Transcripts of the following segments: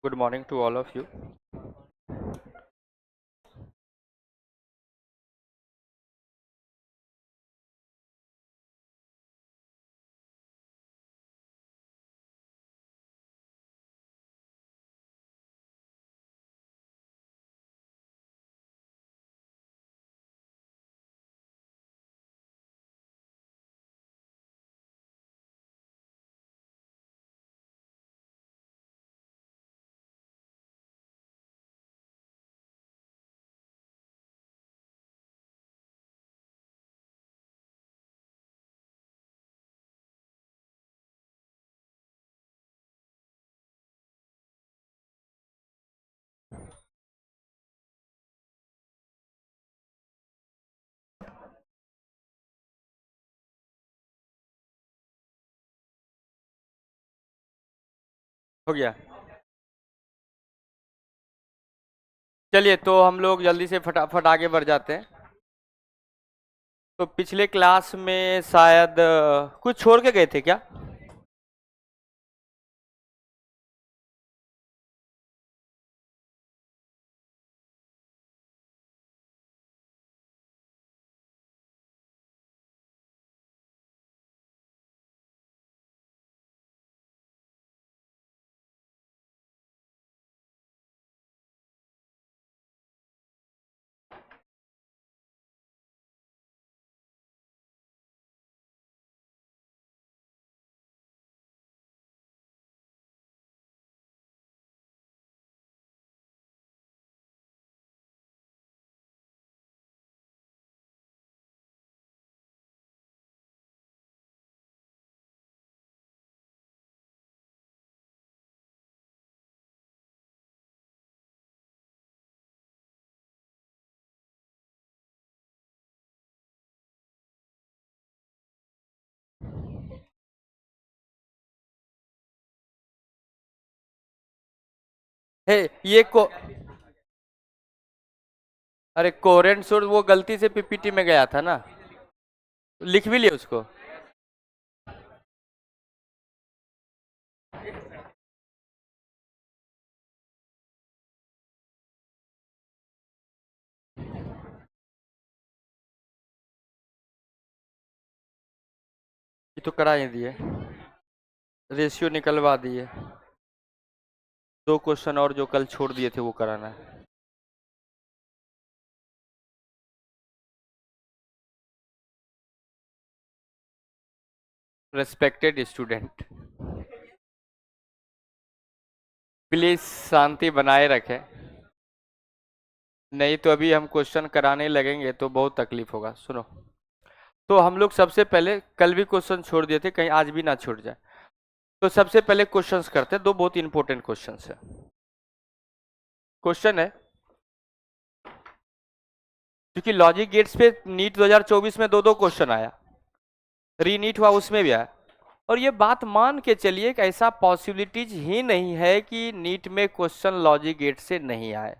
Good morning to all of you. हो गया। चलिए तो हम लोग जल्दी से फटाफट आगे बढ़ जाते हैं। तो पिछले क्लास में शायद कुछ छोड़ के गए थे क्या? हे ये को अरे कोरेंट सोर्स वो गलती से पीपीटी में गया था ना। लिख भी लिया उसको। ये तो करा ही दिए। रेशियो निकलवा दिए। 2 क्वेश्चन और जो कल छोड़ दिए थे वो कराना है। रेस्पेक्टेड स्टूडेंट, प्लीज शांति बनाए रखें, नहीं तो अभी हम क्वेश्चन कराने लगेंगे तो बहुत तकलीफ होगा। सुनो, तो हम लोग सबसे पहले कल भी क्वेश्चन छोड़ दिए थे, कहीं आज भी ना छूट जाए। तो सबसे पहले क्वेश्चंस करते हैं। दो बहुत इंपॉर्टेंट क्वेश्चंस है। क्वेश्चन है, क्योंकि लॉजिक गेट्स पे नीट 2024 में दो क्वेश्चन आया, रीनीट हुआ उसमें भी आया। और ये बात मान के चलिए कि ऐसा पॉसिबिलिटीज ही नहीं है कि नीट में क्वेश्चन लॉजिक गेट से नहीं आए,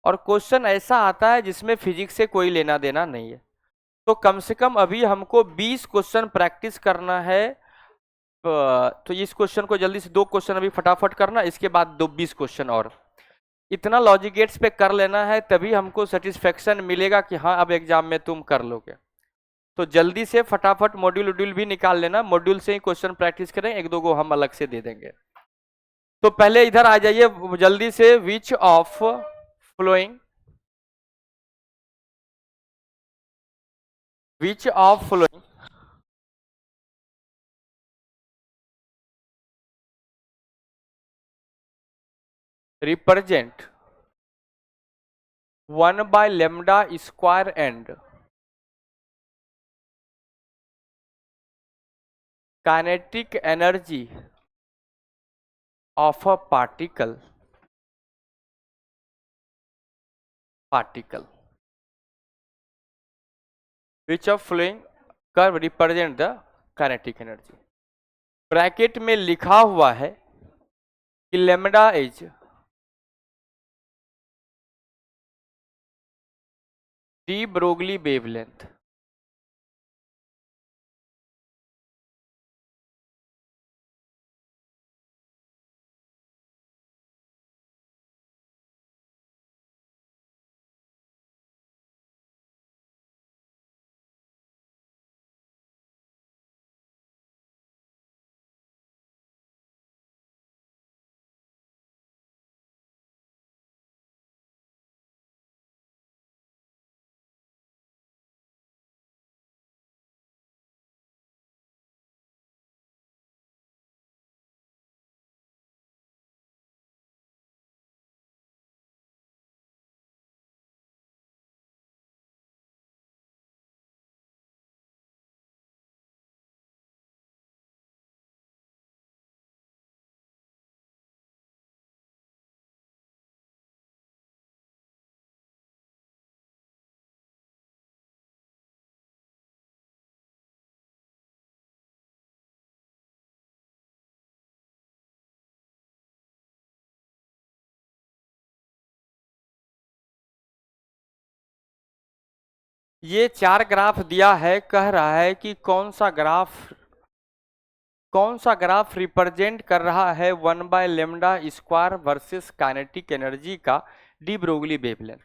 और क्वेश्चन ऐसा आता है जिसमें फिजिक्स से कोई लेना देना नहीं है। तो कम से कम अभी हमको 20 क्वेश्चन प्रैक्टिस करना है। तो इस क्वेश्चन को जल्दी से 2 क्वेश्चन अभी फटाफट करना, इसके बाद 20 क्वेश्चन और इतना लॉजिक गेट्स पे कर लेना है, तभी हमको सेटिस्फेक्शन मिलेगा कि हाँ अब एग्जाम में तुम कर लोगे। तो जल्दी से फटाफट मॉड्यूल वॉड्यूल भी निकाल लेना, मॉड्यूल से ही क्वेश्चन प्रैक्टिस करें, एक दो को हम अलग से दे देंगे। तो पहले इधर आ जाइए जल्दी से। Which of flowing which of flowing represent 1/λ² and kinetic energy of a particle which of flowing curve represent the kinetic energy। Bracket में लिखा हुआ है कि lambda is D Broglie wavelength. ये 4 ग्राफ दिया है, कह रहा है कि कौन सा ग्राफ रिप्रेजेंट कर रहा है 1/λ² वर्सेस काइनेटिक एनर्जी का डी ब्रोगली वेवलेंथ।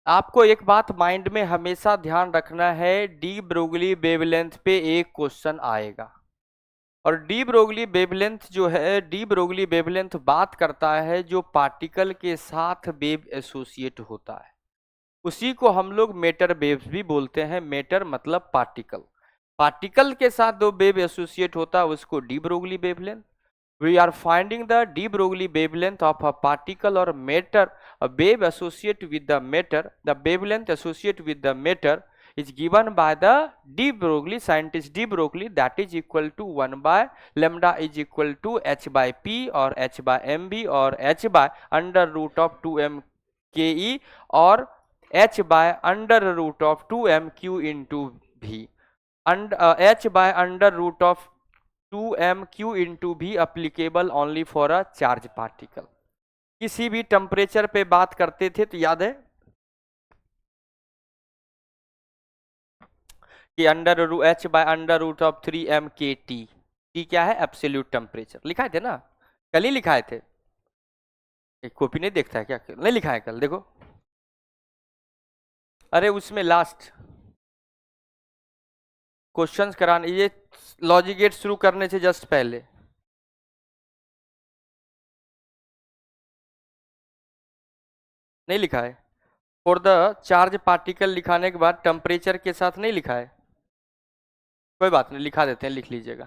आपको एक बात माइंड में हमेशा ध्यान रखना है, डी ब्रोगली वेवलेंथ पे एक क्वेश्चन आएगा। और डी ब्रोगली वेवलेंथ जो है, डी ब्रोगली वेवलेंथ बात करता है जो पार्टिकल के साथ वेव एसोसिएट होता है, उसी को हम लोग मैटर वेव्स भी बोलते हैं। मैटर मतलब पार्टिकल, पार्टिकल के साथ जो वेव एसोसिएट होता है उसको de Broglie wavelength. We are finding the de Broglie wavelength of a particle और matter, a wave associate with the matter, the wavelength associate with the matter is given by the de Broglie, scientist de Broglie, that is equal to 1/λ is equal to h by p or h by mv or h by under root of 2m ke और h by under root of 2m q into v and h by under root of 2m q into v applicable only for a charge particle। किसी भी temperature पे बात करते थे तो याद है कि h by under root of 3m k t, T क्या है? Absolute temperature. लिखाए थे ना, कल ही लिखाए थे। एक कॉपी नहीं देखता है क्या? नहीं लिखा है कल, देखो। अरे उसमें लास्ट क्वेश्चंस कराने, ये लॉजिक गेट शुरू करने से जस्ट पहले नहीं लिखा है। फॉर द चार्ज पार्टिकल लिखाने के बाद टेम्परेचर के साथ नहीं लिखा है, कोई बात नहीं, लिखा देते हैं, लिख लीजिएगा।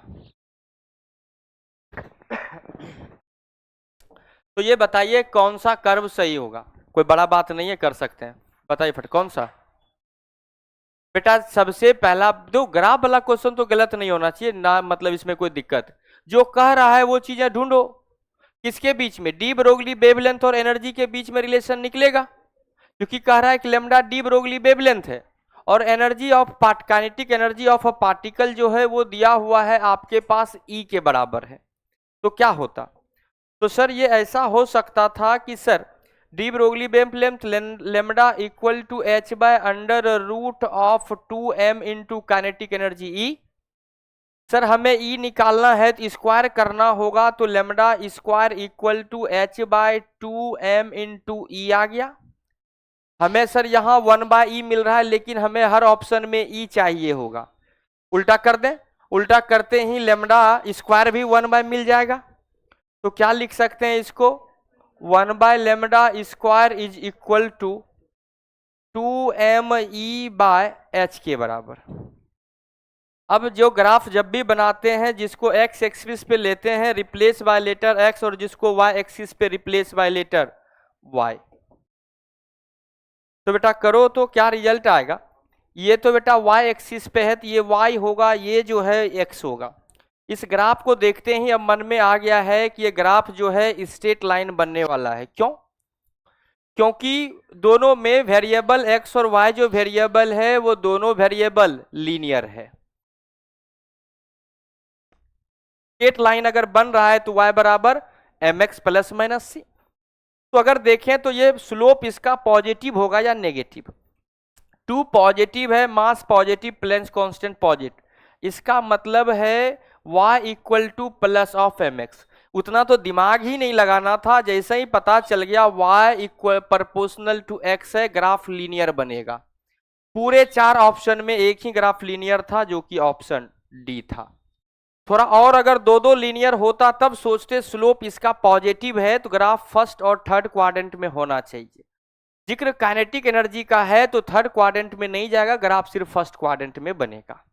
तो ये बताइए कौन सा कर्व सही होगा? कोई बड़ा बात नहीं है, कर सकते हैं। बताइए फट, कौन सा? बेटा सबसे पहला दो ग्राफ वाला क्वेश्चन तो गलत नहीं होना चाहिए ना, मतलब इसमें कोई दिक्कत। जो कह रहा है वो चीजें ढूंढो। किसके बीच में? डी ब्रोगली वेवलेंथ और एनर्जी के बीच में रिलेशन निकलेगा, क्योंकि कह रहा है कि लैम्डा डी ब्रोगली वेवलेंथ है और energy of kinetic energy of a particle जो है वो दिया हुआ है आपके पास ई के बराबर है। तो क्या होता? तो सर ये ऐसा हो सकता था कि sir de Broglie wavelength lambda equal to h by under root of 2m into kinetic energy E. Sir हमें ई निकालना है तो स्क्वायर करना होगा, तो lambda square equal to h by 2m into E आ गया। हमें सर यहाँ 1/e मिल रहा है, लेकिन हमें हर ऑप्शन में ई चाहिए होगा। उल्टा कर दें, उल्टा करते ही लेमडा स्क्वायर भी 1/, मिल जाएगा। तो क्या लिख सकते हैं इसको? 1/λ square is equal to 2me/h के बराबर। अब जो ग्राफ जब भी बनाते हैं, जिसको x एक्सिस पे लेते हैं रिप्लेस बाय लेटर x और जिसको y एक्सिस पे रिप्लेस बाय लेटर y, तो बेटा करो तो क्या रिजल्ट आएगा? ये तो बेटा y एक्सिस पे है तो ये y होगा, ये जो है x होगा। इस ग्राफ को देखते ही अब मन में आ गया है कि ये ग्राफ जो है स्ट्रेट लाइन बनने वाला है। क्यों? क्योंकि दोनों में वेरिएबल x और y जो वेरिएबल है वो दोनों वेरिएबल लीनियर है। स्ट्रेट लाइन अगर बन रहा है तो y बराबर mx प्लस माइनस सी। तो अगर देखें तो ये स्लोप इसका पॉजिटिव होगा या नेगेटिव? 2 पॉजिटिव है, मास पॉजिटिव, प्लेंस कांस्टेंट पॉजिटिव, इसका मतलब है y equal two plus of mx। उतना तो दिमाग ही नहीं लगाना था, जैसे ही पता चल गया y equal proportional to x है, ग्राफ लीनियर बनेगा। पूरे 4 ऑप्शन में एक ही ग्राफ लीनियर था जो कि ऑप्शन डी था। थोड़ा और अगर दो दो लीनियर होता तब सोचते, स्लोप इसका पॉजिटिव है तो ग्राफ फर्स्ट और थर्ड क्वाड्रेंट में होना चाहिए। जिक्र काइनेटिक एनर्जी का है तो थर्ड क्वाड्रेंट में नहीं जाएगा, ग्राफ सिर्फ फर्स्ट क्वाड्रेंट में बनेगा।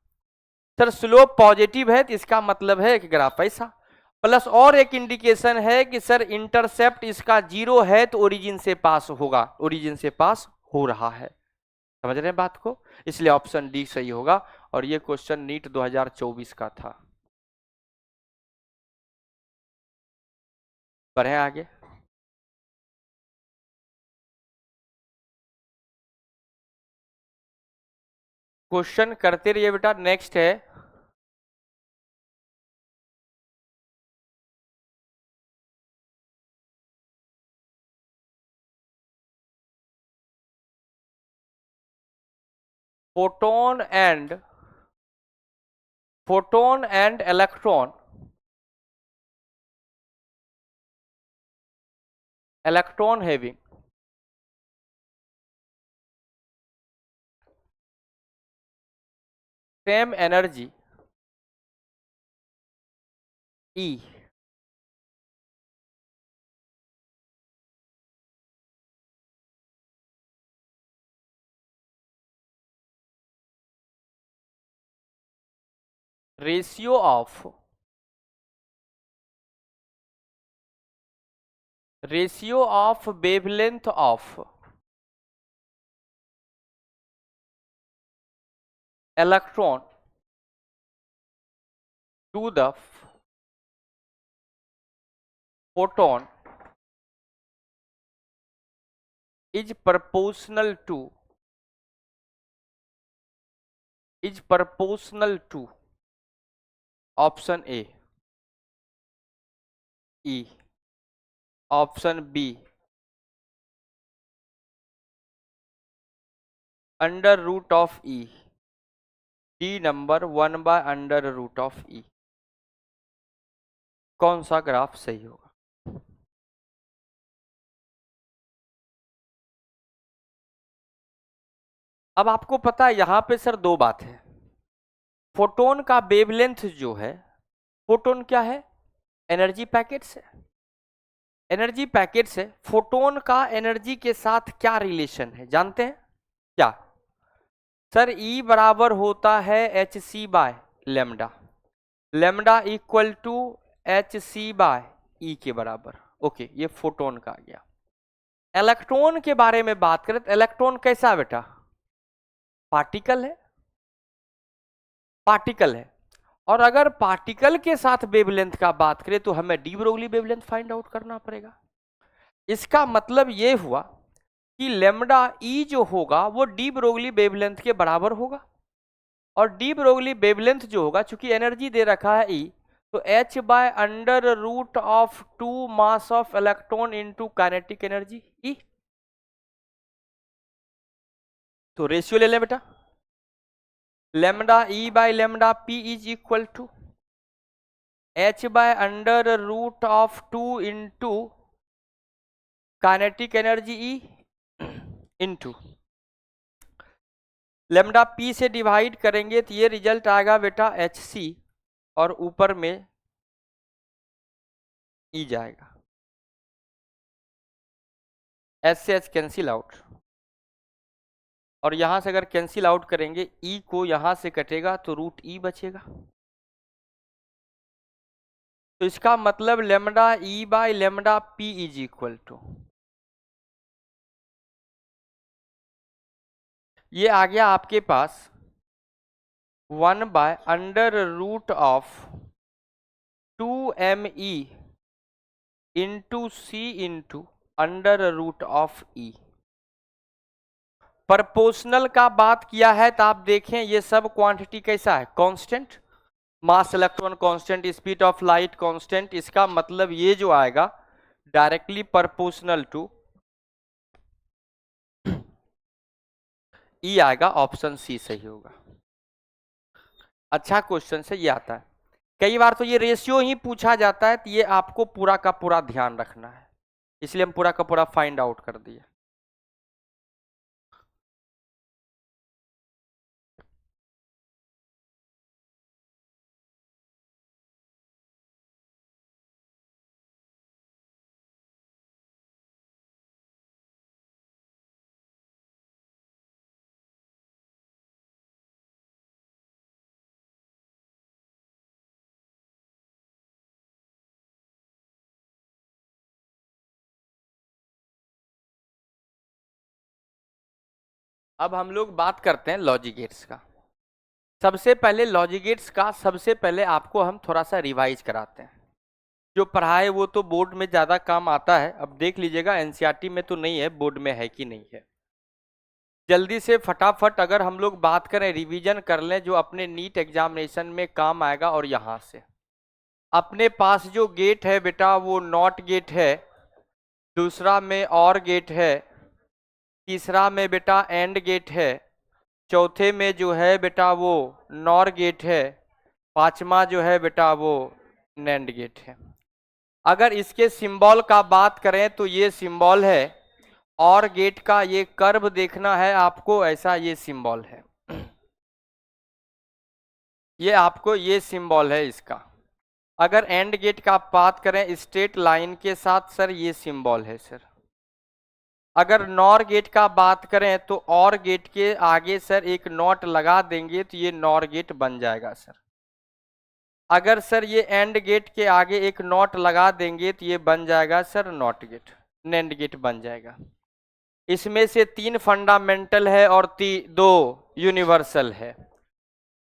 सर स्लोप पॉजिटिव है तो इसका मतलब है कि ग्राफ ऐसा। प्लस और एक इंडिकेशन है कि सर इंटरसेप्ट इसका 0 है तो ओरिजिन से पास होगा, ओरिजिन से पास हो रहा है। समझ रहे हैं बात को? इसलिए ऑप्शन डी सही होगा। और ये क्वेश्चन नीट 2024 का था। बढ़े आगे। क्वेश्चन करते रहिए बेटा। नेक्स्ट है photon and electron having same energy E ratio of wavelength of electron to the photon is proportional to option A E, option B under root of E, D number 1 by under root of E। कौन सा graph सही होगा? अब आपको पता है यहां पे सर दो बात है। फोटोन का वेवलेंथ जो है, फोटोन क्या है? एनर्जी पैकेट्स है, एनर्जी पैकेट्स है। फोटोन का एनर्जी के साथ क्या रिलेशन है जानते हैं क्या? सर E बराबर होता है hc by lambda, lambda equal to hc by E के बराबर। ओके, ये फोटोन का आ गया। इलेक्ट्रॉन के बारे में बात करें तो इलेक्ट्रॉन कैसा बेटा? पार्टिकल है, पार्टिकल है। और अगर पार्टिकल के साथ वेवलेंथ का बात करें तो हमें D Broglie wavelength find out करना पड़ेगा। इसका मतलब ये हुआ कि लेमडा ई जो होगा वो डी ब्रोगली वेवलेंथ के बराबर होगा। और डी ब्रोगली वेवलेंथ जो होगा, चूंकि एनर्जी दे रखा है ई, तो h by under root of 2 mass of electron into kinetic energy E. तो रेशियो ले लें बेटा, lambda E by lambda P is equal to h by under root of 2 into kinetic energy E into lambda P से divide करेंगे तो ये result आएगा बेटा hc और ऊपर में ई जाएगा। एच से एच कैंसिल आउट, और यहां से अगर कैंसिल आउट करेंगे ई को यहां से कटेगा तो रूट ई बचेगा। तो इसका मतलब lambda E by lambda P is equal to, ये आ गया आपके पास 1 by under root of 2me into C into under root of E. Proportional का बात किया है तो आप देखें ये सब क्वांटिटी कैसा है? Constant, mass electron constant, speed of light constant. इसका मतलब ये जो आएगा डायरेक्टली प्रपोर्शनल टू ई आएगा, ऑप्शन सी सही होगा। अच्छा क्वेश्चन से ये आता है, कई बार तो ये रेशियो ही पूछा जाता है, तो ये आपको पूरा का पूरा ध्यान रखना है, इसलिए हम पूरा का पूरा फाइंड आउट कर दिए। अब हम लोग बात करते हैं लॉजिक गेट्स का। सबसे पहले लॉजिक गेट्स का सबसे पहले आपको हम थोड़ा सा रिवाइज कराते हैं। जो पढ़ा है वो तो बोर्ड में ज़्यादा काम आता है, अब देख लीजिएगा एनसीईआरटी में तो नहीं है, बोर्ड में है कि नहीं है। जल्दी से फटाफट अगर हम लोग बात करें, रिवीजन कर लें जो अपने नीट एग्जामिनेशन में काम आएगा। और यहाँ से अपने पास जो गेट है बेटा वो नॉट गेट है, दूसरा में और गेट है, तीसरा में बेटा एंड गेट है, चौथे में जो है बेटा वो नॉर गेट है, पांचवा जो है बेटा वो नैंड गेट है। अगर इसके सिंबल का बात करें तो ये सिंबल है, और गेट का ये कर्व देखना है आपको, ऐसा ये सिंबल है, ये आपको ये सिंबल है इसका। अगर एंड गेट का बात करें स्ट्रेट लाइन के साथ, सर ये सिंबल है सर। अगर नॉर गेट का बात करें तो और गेट के आगे सर एक नॉट लगा देंगे तो ये नॉर गेट बन जाएगा सर। अगर सर ये एंड गेट के आगे एक नॉट लगा देंगे तो ये बन जाएगा sir NOT gate, NAND gate बन जाएगा। इसमें से 3 फंडामेंटल है और 2 यूनिवर्सल है।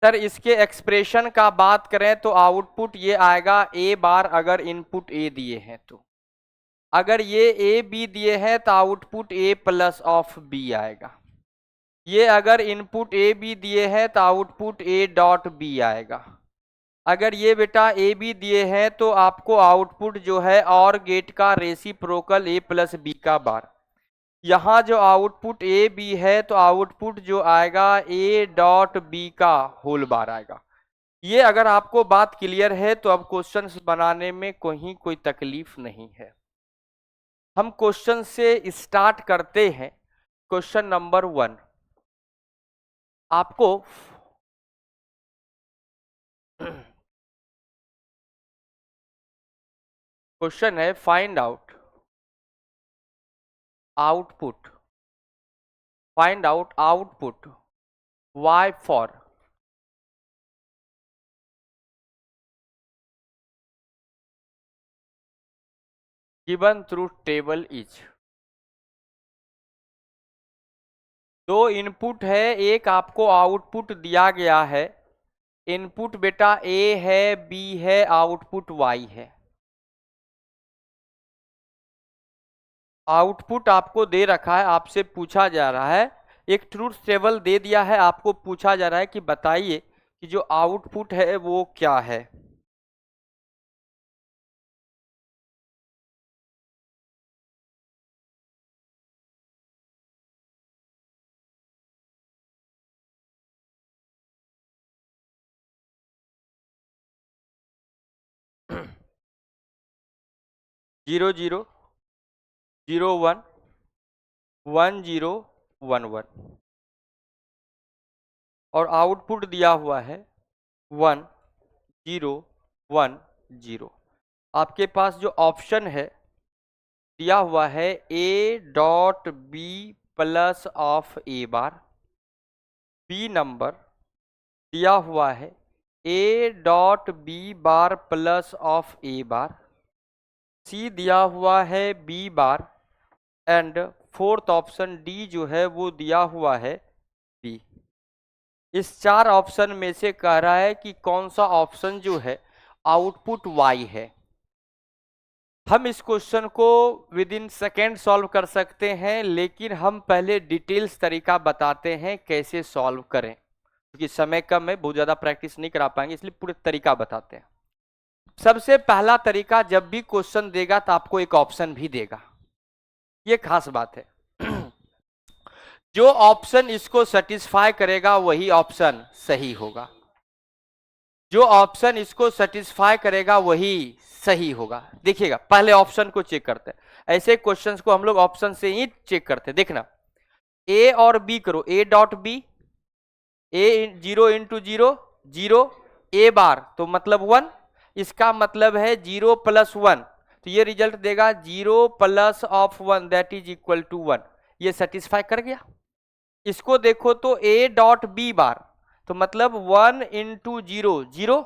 सर इसके एक्सप्रेशन का बात करें तो आउटपुट ये आएगा ए बार, अगर इनपुट ए दिए हैं तो। अगर ये ए बी दिए हैं तो output A plus of B आएगा। ये अगर इनपुट ए बी दिए हैं तो आउटपुट ए डॉट बी आएगा। अगर ये बेटा ए बी दिए हैं तो आपको आउटपुट जो है और गेट का रेसिप्रोकल ए प्लस बी का बार। यहाँ जो आउटपुट ए बी है तो आउटपुट जो आएगा ए डॉट बी का होल बार आएगा। ये अगर आपको बात क्लियर है तो अब क्वेश्चन बनाने में कोई तकलीफ नहीं है। हम क्वेश्चन से स्टार्ट करते हैं। क्वेश्चन नंबर 1 आपको क्वेश्चन है find out output y for given truth table is। 2 input है, एक आपको आउटपुट दिया गया है। इनपुट बेटा ए है, बी है, आउटपुट y है। आउटपुट आपको दे रखा है, आपसे पूछा जा रहा है, एक ट्रूथ टेबल दे दिया है, आपको पूछा जा रहा है कि बताइए कि जो आउटपुट है वो क्या है। जीरो जीरो 01 1011 और आउटपुट दिया हुआ है 1010। आपके पास जो ऑप्शन है दिया हुआ है A dot B plus of A bar, B number दिया हुआ है A dot B bar plus of A bar, C दिया हुआ है B bar, and fourth option D जो है वो दिया हुआ है बी। इस 4 ऑप्शन में से कह रहा है कि कौन सा ऑप्शन जो है आउटपुट y है। हम इस क्वेश्चन को विद इन सेकेंड सॉल्व कर सकते हैं, लेकिन हम पहले डिटेल्स तरीका बताते हैं कैसे सॉल्व करें, क्योंकि समय कम है, बहुत ज़्यादा प्रैक्टिस नहीं करा पाएंगे, इसलिए पूरे तरीका बताते हैं। सबसे पहला तरीका, जब भी क्वेश्चन देगा तो आपको एक ऑप्शन भी देगा, ये खास बात है। जो ऑप्शन इसको सेटिस्फाई करेगा वही ऑप्शन सही होगा, जो ऑप्शन इसको सेटिस्फाई करेगा वही सही होगा। देखिएगा, पहले ऑप्शन को चेक करते हैं। ऐसे क्वेश्चंस को हम लोग ऑप्शन से ही चेक करते हैं। देखना, ए और बी करो, A dot B, A 0 into 0 0, A bar तो मतलब 1, इसका मतलब है 0 प्लस 1, तो ये रिजल्ट देगा 0 plus of 1 that is equal to 1। ये सेटिस्फाई कर गया। इसको देखो तो ए डॉट बी बार तो मतलब 1 इंटू 0 0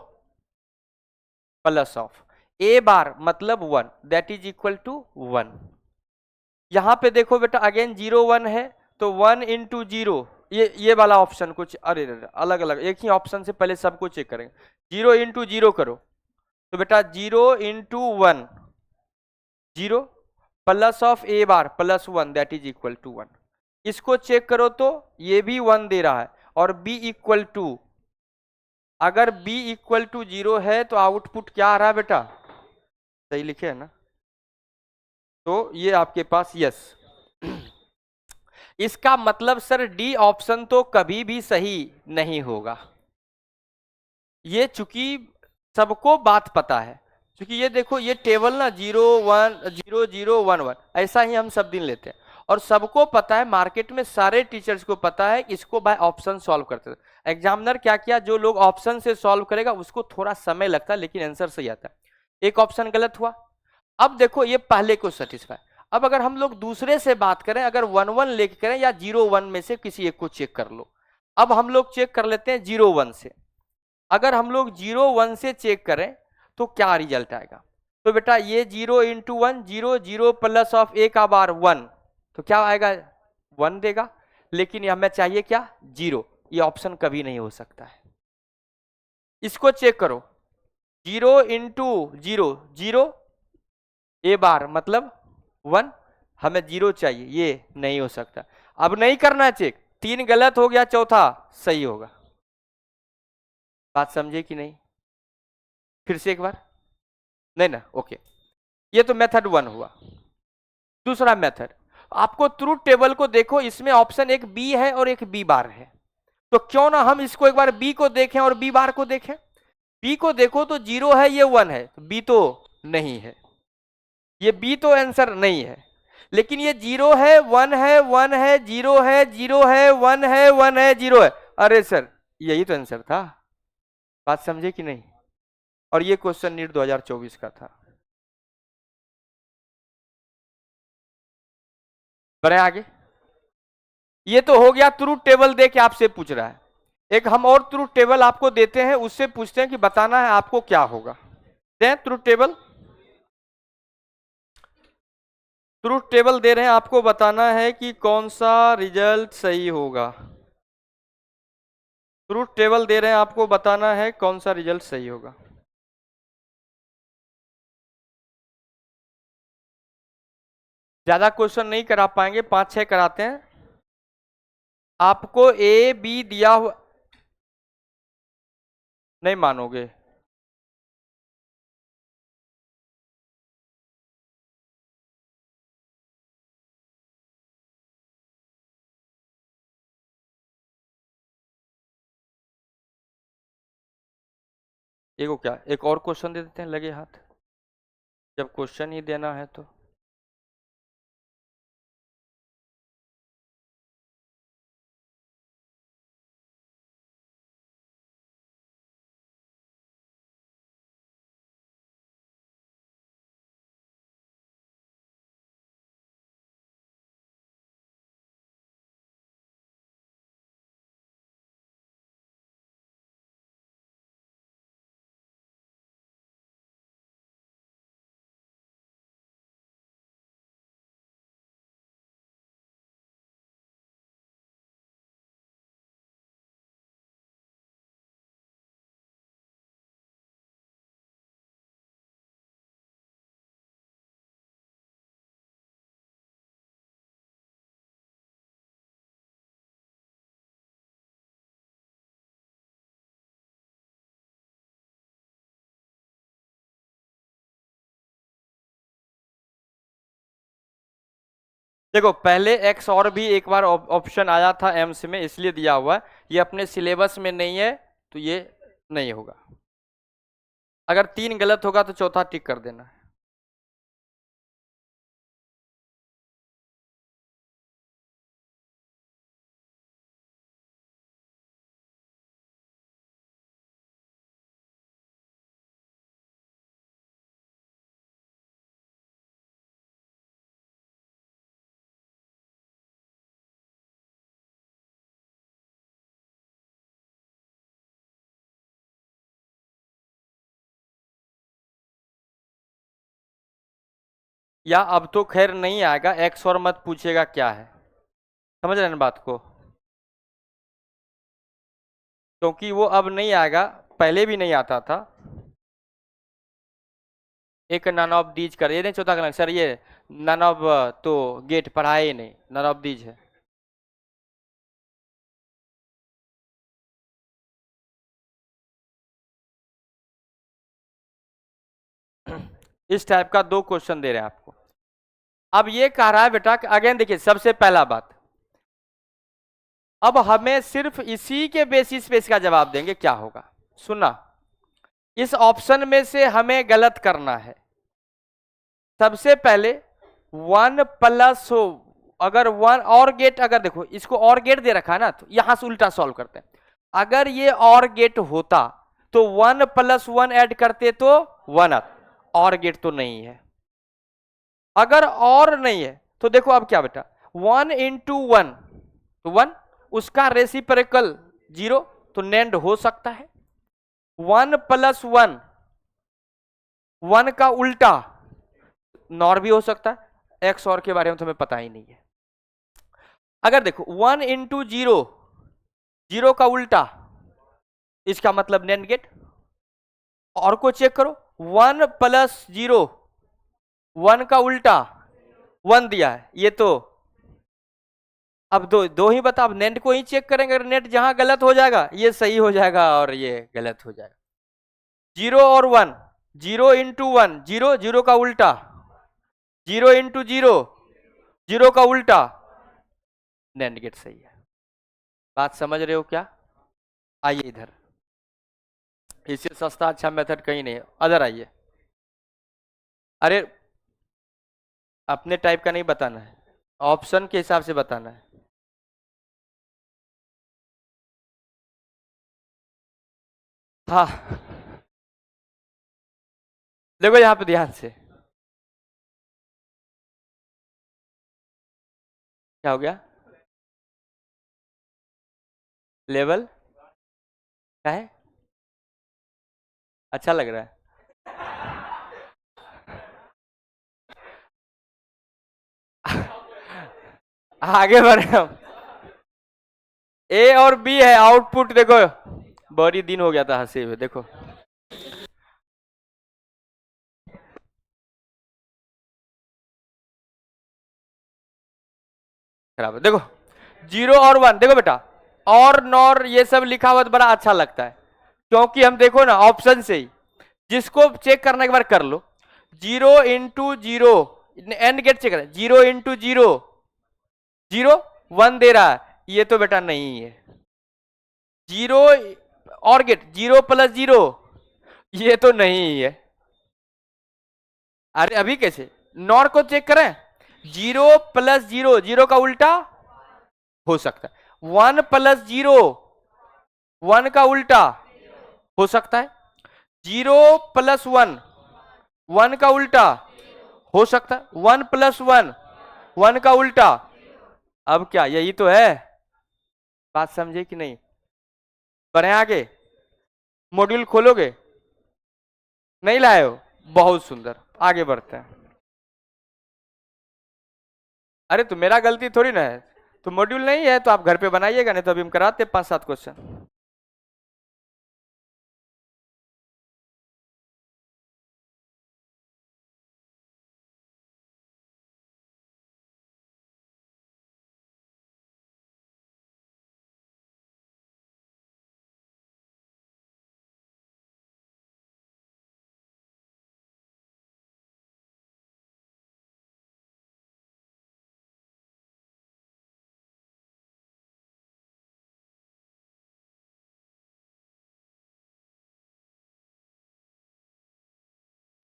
प्लस ऑफ ए बार मतलब 1 दैट इज इक्वल टू 1। यहां पे देखो बेटा अगेन 0 1 है तो 1 इंटू 0, ये वाला ऑप्शन कुछ अरे अलग अलग, एक ही ऑप्शन से पहले सबको चेक करेंगे। 0 इंटू 0 करो तो बेटा 0 into 1 0 plus of A bar plus 1 that is equal to 1। इसको चेक करो तो ये भी 1 दे रहा है और b इक्वल टू, अगर b इक्वल टू 0 है तो आउटपुट क्या आ रहा है बेटा, सही लिखे है ना, तो ये आपके पास यस। इसका मतलब सर डी ऑप्शन तो कभी भी सही नहीं होगा। ये चूंकि सबको बात पता है, क्योंकि ये देखो ये टेबल ना 0 1 0 0 1 1 ऐसा ही हम सब दिन लेते हैं, और सबको पता है, मार्केट में सारे टीचर्स को पता है कि इसको बाय ऑप्शन सॉल्व करते थे। एग्जामिनर क्या किया, जो लोग ऑप्शन से सॉल्व करेगा उसको थोड़ा समय लगता है लेकिन आंसर सही आता है। एक ऑप्शन गलत हुआ। अब देखो ये पहले को सेटिस्फाई। अब अगर हम लोग दूसरे से बात करें, अगर 1 1 लेके करें या 0 1 में से किसी एक को चेक कर लो। अब हम लोग चेक कर लेते हैं 0 1 से। अगर हम लोग 0 1 से चेक करें तो क्या रिजल्ट आएगा। तो बेटा ये 0 × 1 0 0 प्लस ऑफ ए का बार 1, तो क्या आएगा 1 देगा। लेकिन हमें चाहिए क्या 0, ये ऑप्शन कभी नहीं हो सकता है। इसको चेक करो 0 × 0 0 ए बार मतलब 1, हमें 0 चाहिए, ये नहीं हो सकता। अब नहीं करना चेक, 3 गलत हो गया, चौथा सही होगा। बात समझे कि नहीं, फिर से एक बार, नहीं ना, ओके। ये तो मेथड 1 हुआ। दूसरा मेथड, आपको ट्रूथ टेबल को देखो, इसमें ऑप्शन एक बी है और एक बी बार है। तो क्यों ना हम इसको एक बार बी को देखें और बी बार को देखें। बी को देखो तो 0 है, ये 1 है, तो बी तो नहीं है, ये बी तो आंसर नहीं है। लेकिन ये 0 है 1 है 1 है 0 है 0 है 1 है 1 है 0 है। अरे सर यही तो आंसर था। बात समझे कि नहीं। और ये क्वेश्चन नीट 2024 का था। बढ़े आगे। ये तो हो गया ट्रूथ टेबल दे के आपसे पूछ रहा है। एक हम और ट्रूथ टेबल आपको देते हैं, उससे पूछते हैं कि बताना है आपको क्या होगा। दें ट्रूथ टेबल। ट्रूथ टेबल दे रहे हैं, आपको बताना है कि कौन सा रिजल्ट सही होगा। ट्रूथ टेबल दे रहे हैं, आपको बताना है कौन सा रिजल्ट सही होगा। ज्यादा क्वेश्चन नहीं करा पाएंगे, 5 6 कराते हैं। आपको ए बी दिया हुआ, नहीं मानोगे। एगो क्या, एक और क्वेश्चन दे देते हैं लगे हाथ, जब क्वेश्चन ही देना है तो। देखो पहले एक्स और भी एक बार ऑप्शन आया था एम्स में, इसलिए दिया हुआ है। ये अपने सिलेबस में नहीं है तो ये नहीं होगा। अगर 3 गलत होगा तो चौथा टिक कर देना है। या अब तो खैर नहीं आएगा, एक्स और मत पूछेगा क्या है, समझ रहे हैं बात को। क्योंकि वो अब नहीं आएगा, पहले भी नहीं आता था। एक नन ऑफ दीज कर, ये नहीं चौथा कलंक सर, ये नन ऑफ तो गेट पढ़ाए ही नहीं, नन ऑफ दीज है। इस टाइप का 2 क्वेश्चन दे रहे हैं आपको। अब ये कह रहा है बेटा, अगेन देखिए सबसे पहला बात, अब हमें सिर्फ इसी के बेसिस पे इसका जवाब देंगे, क्या होगा सुना। इस ऑप्शन में से हमें गलत करना है। सबसे पहले 1 + अगर 1 और गेट, अगर देखो इसको और गेट दे रखा है ना, तो यहां से उल्टा सॉल्व करते हैं। अगर ये और गेट होता तो 1 + 1 ऐड करते तो 1 आता, और गेट तो नहीं है। अगर और नहीं है तो देखो अब क्या बेटा, 1 × 1 तो 1, उसका रेसिप्रोकल 0, तो नेंड हो सकता है। 1 + 1, 1 का उल्टा नॉर भी हो सकता है। एक्स और के बारे में तो हमें पता ही नहीं है। अगर देखो 1 × 0, 0 का उल्टा, इसका मतलब नेंड गेट। और को चेक करो, 1 + 0, 1 का उल्टा 1 दिया है, ये तो अब दो दो ही बता, अब नेट को ही चेक करेंगे। अगर नेट जहां गलत हो जाएगा ये सही हो जाएगा और ये गलत हो जाएगा। 0 और 1, 0 × 1, 0, 0 का उल्टा, 0 × 0, 0 का उल्टा, नेट गेट सही है। बात समझ रहे हो क्या? आइए इधर, इससे सस्ता अच्छा मेथड कहीं नहीं है। अदर आइए। अरे अपने टाइप का नहीं बताना है, ऑप्शन के हिसाब से बताना है। हाँ देखो यहां पे ध्यान से, क्या हो गया? लेवल क्या है? अच्छा लग रहा है। आगे बढ़े हम। ए और बी है आउटपुट, देखो बड़ी दिन हो गया था हंसे हुए, देखो खराब है। देखो 0 और 1, देखो बेटा और नॉर ये सब लिखा हुआ तो बड़ा अच्छा लगता है, क्योंकि हम देखो ना ऑप्शन से ही जिसको चेक करना एक बार कर लो। 0 × 0, एंड गेट चेक करें, 0 × 0, 0, 1 दे रहा है, ये तो बेटा नहीं है। 0 और गेट 0 + 0, ये तो नहीं है। अरे अभी कैसे, नॉर को चेक करें, 0 + 0, 0 का उल्टा हो सकता है। 1 + 0, 1 का उल्टा हो सकता है। 0 + 1, 1 का उल्टा हो सकता है। 1 + 1, 1 का उल्टा। अब क्या यही तो है? बात समझे कि नहीं? बढ़े आगे, मॉड्यूल खोलोगे? नहीं लाए हो? बहुत सुंदर, आगे बढ़ते हैं। अरे तो मेरा गलती थोड़ी ना है, तो मॉड्यूल नहीं है तो आप घर पे बनाइएगा, नहीं तो अभी हम कराते 5-7 क्वेश्चन।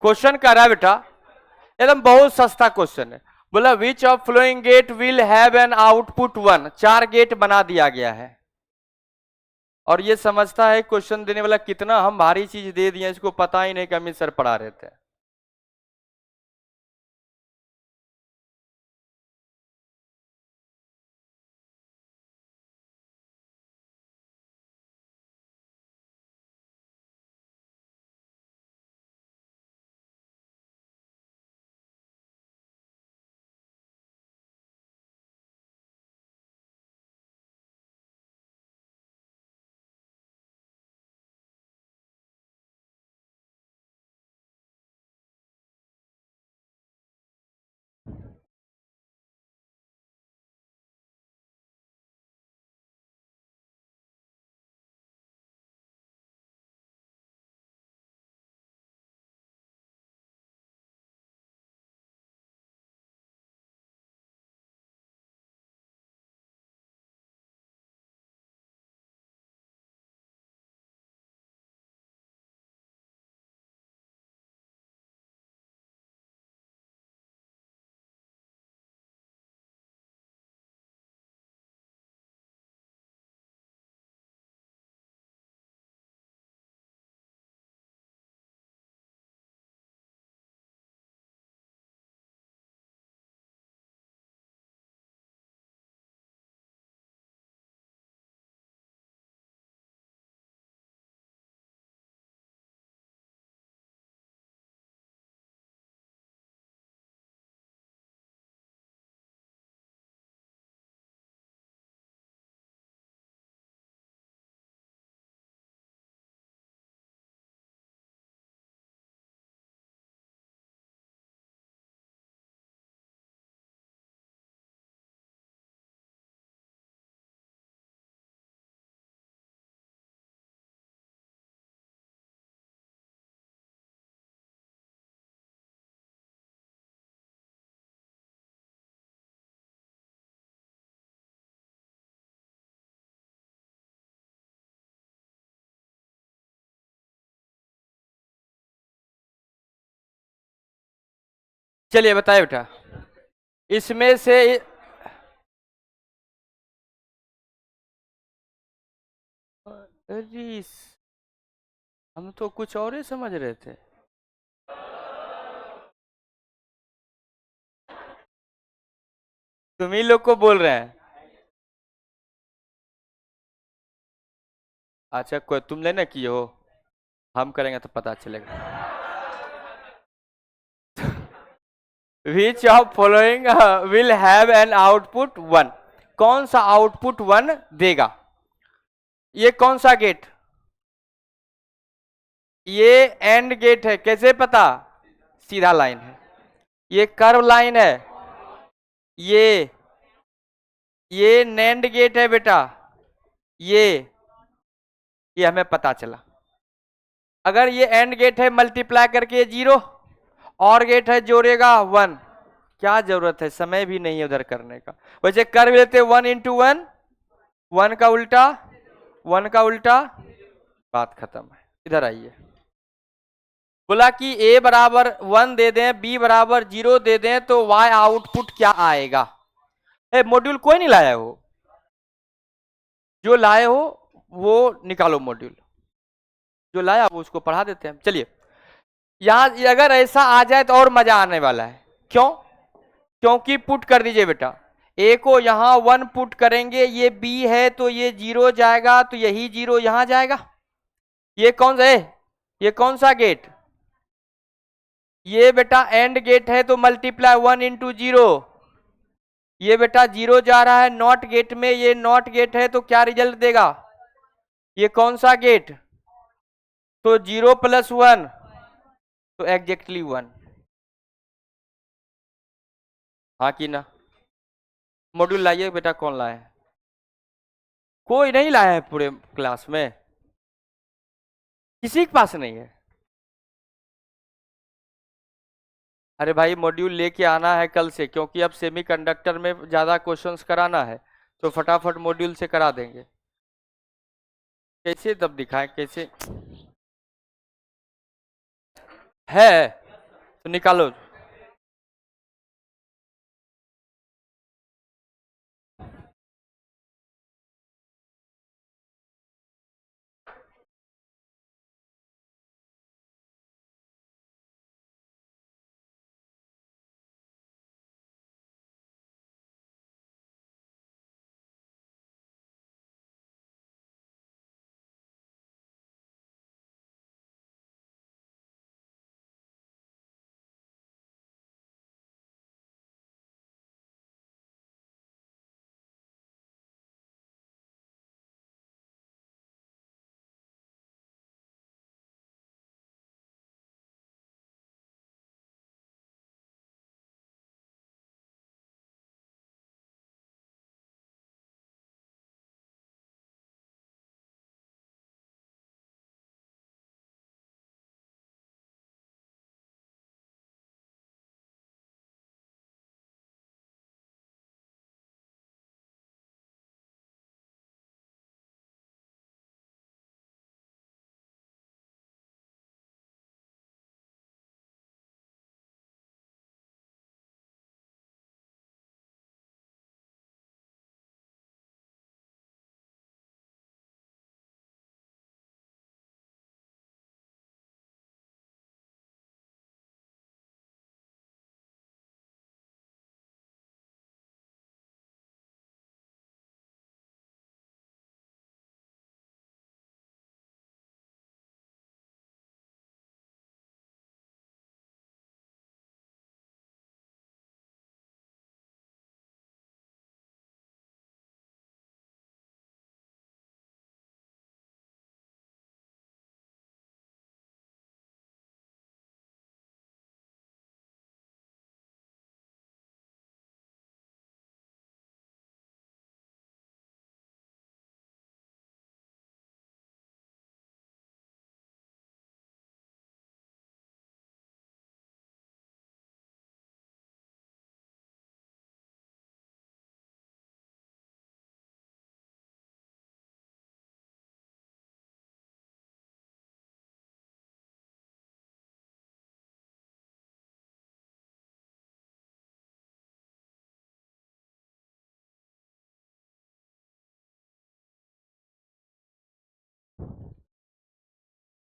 क्वेश्चन कह रहा है बेटा, एकदम बहुत सस्ता क्वेश्चन है। बोला which of flowing gate will have an output 1, 4 gate बना दिया गया है। और ये समझता है क्वेश्चन देने वाला कितना हम भारी चीज दे दिए, इसको पता ही नहीं कि अमित सर पढ़ा रहे थे। चलिए बताइए बेटा, इसमें से अरे हम तो कुछ और ही समझ रहे थे। तुम ही लोग को बोल रहे हैं। अच्छा कोई तुम लेना किए हो, हम करेंगे तो पता चलेगा। Which of following will have an output one, कौन सा आउटपुट वन देगा? ये कौन सा गेट? ये एंड गेट है, कैसे पता? सीधा लाइन है। ये कर्व लाइन है। ये ये नैंड गेट है बेटा। ये हमें पता चला। अगर ये एंड गेट है मल्टीप्लाई करके ये जीरो, और गेट है जोड़ेगा वन, क्या जरूरत है, समय भी नहीं है उधर करने का। वैसे कर भी लेते वन इंटू वन, वन का उल्टा, वन का उल्टा, बात खत्म है। इधर आइए, बोला कि ए बराबर वन दे दें, बी बराबर जीरो दे दें, तो वाई आउटपुट क्या आएगा? मॉड्यूल कोई नहीं लाया हो? जो लाए हो वो निकालो मॉड्यूल, जो लाया वो उसको पढ़ा देते हैं। चलिए, यहां अगर ऐसा आ जाए तो और मजा आने वाला है। क्यों? क्योंकि पुट कर दीजिए बेटा, ए को यहां वन पुट करेंगे, ये बी है तो ये जीरो जाएगा, तो यही जीरो यहां जाएगा। ये कौन सा है? ये कौन सा गेट? ये बेटा एंड गेट है, तो मल्टीप्लाई वन इंटू जीरो। ये बेटा जीरो जा रहा है नॉट गेट में, ये नॉट गेट है तो क्या रिजल्ट देगा? ये कौन सा गेट? तो जीरो प्लस वन, तो एग्जैक्टली वन। हाँ कि ना? मॉड्यूल लाइए बेटा, कौन लाए? कोई नहीं लाया है पूरे क्लास में, किसी के पास नहीं है। अरे भाई मॉड्यूल लेके आना है कल से, क्योंकि अब सेमीकंडक्टर में ज्यादा क्वेश्चंस कराना है, तो फटाफट मॉड्यूल से करा देंगे। कैसे तब दिखाएं कैसे? है तो निकालो।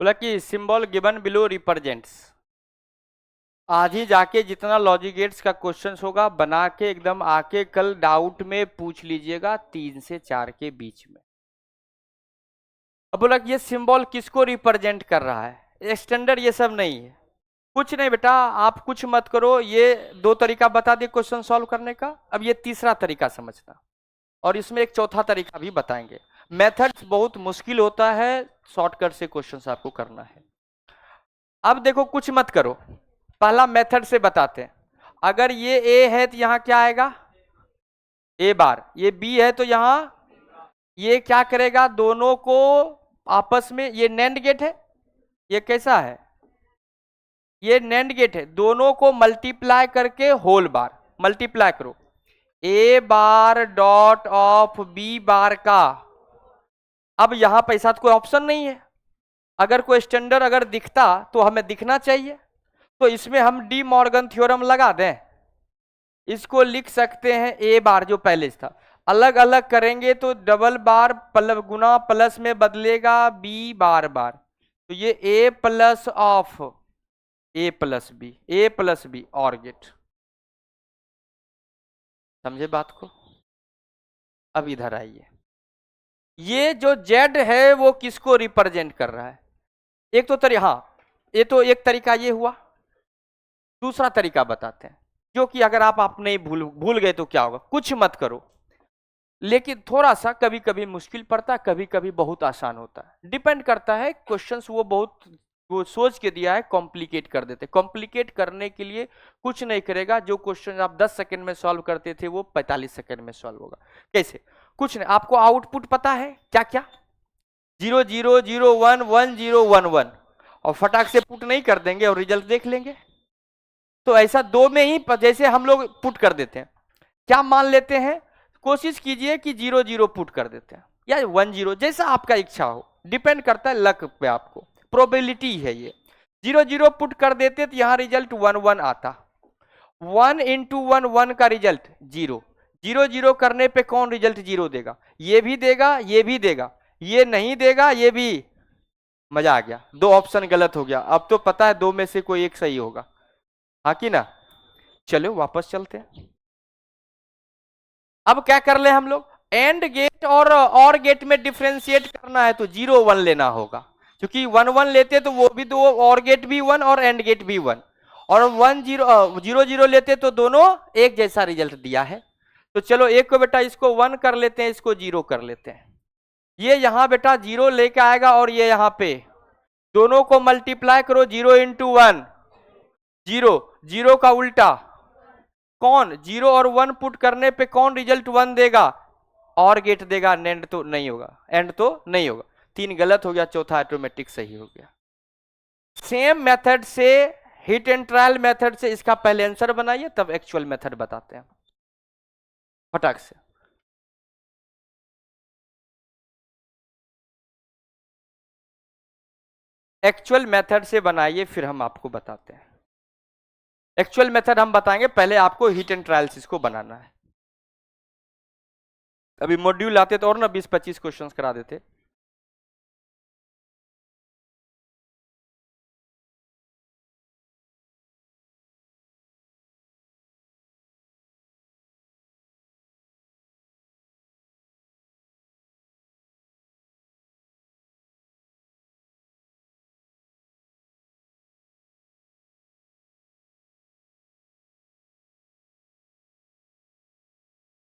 बोला कि सिंबल गिवन बिलो रिप्रेजेंट्स। आज ही जाके जितना लॉजिक गेट्स का क्वेश्चन होगा बना के एकदम आके कल डाउट में पूछ लीजिएगा 3 से 4 के बीच में। अब बोला कि ये सिंबल किसको रिप्रेजेंट कर रहा है, स्टैंडर्ड ये सब नहीं है, कुछ नहीं बेटा आप कुछ मत करो। ये 2 तरीका बता दिए क्वेश्चन सॉल्व करने का, अब ये तीसरा तरीका समझना, और इसमें एक चौथा तरीका भी बताएंगे। मेथड्स बहुत मुश्किल होता है, शॉर्टकट से क्वेश्चन आपको करना है। अब देखो कुछ मत करो, पहला मेथड से बताते हैं। अगर ये ए है तो यहां क्या आएगा, ए बार, ये बी है तो यहां ये क्या करेगा, दोनों को आपस में, ये नैंड गेट है, ये कैसा है, ये नैंड गेट है, दोनों को मल्टीप्लाई करके होल बार, मल्टीप्लाई करो A bar dot of B bar का। अब यहां पैसा तो कोई ऑप्शन नहीं है, अगर कोई स्टैंडर्ड अगर दिखता तो हमें दिखना चाहिए, तो इसमें हम डी मॉर्गन थ्योरम लगा दें, इसको लिख सकते हैं ए बार जो पहले था, अलग अलग करेंगे तो डबल बार गुना प्लस में बदलेगा बी बार बार, तो ये A plus of A plus B, A plus B OR gate. समझे बात को? अब इधर आइए, ये जो जेड है वो किसको रिप्रेजेंट कर रहा है, एक तो तरीका, हाँ ये तो एक तरीका ये हुआ, दूसरा तरीका बताते हैं, जो कि अगर आप नहीं भूल गए तो क्या होगा, कुछ मत करो, लेकिन थोड़ा सा कभी कभी मुश्किल पड़ता है, कभी कभी बहुत आसान होता है, डिपेंड करता है क्वेश्चंस, वो सोच के दिया है, कॉम्प्लिकेट कर देते, कॉम्प्लिकेट करने के लिए कुछ नहीं करेगा, जो क्वेश्चन आप 10 सेकंड में सॉल्व करते थे वो 45 सेकंड में सॉल्व होगा। कैसे? कुछ नहीं, आपको आउटपुट पता है क्या क्या, 0 0 0 1 1 0 1 1, और फटाक से पुट नहीं कर देंगे और रिजल्ट देख लेंगे, तो ऐसा 2 में ही जैसे हम लोग पुट कर देते हैं, क्या मान लेते हैं, कोशिश कीजिए कि 0 0 पुट कर देते हैं या 1 0, जैसा आपका इच्छा हो, डिपेंड करता है लक पे, आपको प्रोबेबिलिटी है ये। 0 0 पुट कर देते तो यहां रिजल्ट 1 1 आता, 1 इंटू 1 1 का रिजल्ट 0, 0 0 करने पे कौन रिजल्ट 0 देगा, ये भी देगा ये भी देगा, ये नहीं देगा ये भी। मजा आ गया, 2 ऑप्शन गलत हो गया, अब तो पता है 2 में से कोई एक सही होगा, हाँ कि ना। चलो वापस चलते हैं, अब क्या कर ले हम लोग, एंड गेट और गेट में डिफ्रेंशिएट करना है तो 0 1 लेना होगा, क्योंकि 1 1 लेते तो वो भी 2, और गेट भी 1 और एंड गेट भी 1, और 1 0 0 0 लेते तो दोनों एक जैसा रिजल्ट दिया है। तो चलो एक को बेटा इसको 1 कर लेते हैं, इसको 0 कर लेते हैं, ये यहां बेटा 0 लेके आएगा, और ये यहां पे दोनों को मल्टीप्लाई करो, 0 इंटू 1 0, 0 का उल्टा कौन, 0 और 1 पुट करने पे कौन रिजल्ट 1 देगा, और गेट देगा, एंड तो नहीं होगा, एंड तो नहीं होगा, 3 गलत हो गया, चौथा ऑटोमेटिक सही हो गया। सेम मेथड से, हिट एंड ट्रायल मेथड से इसका पहले आंसर बनाइए, तब एक्चुअल मेथड बताते हैं फटाक से। एक्चुअल मेथड से बनाइए फिर हम आपको बताते हैं, एक्चुअल मेथड हम बताएंगे, पहले आपको हिट एंड ट्रायल्स इसको बनाना है। अभी मॉड्यूल आते तो और ना 20-25 क्वेश्चंस करा देते।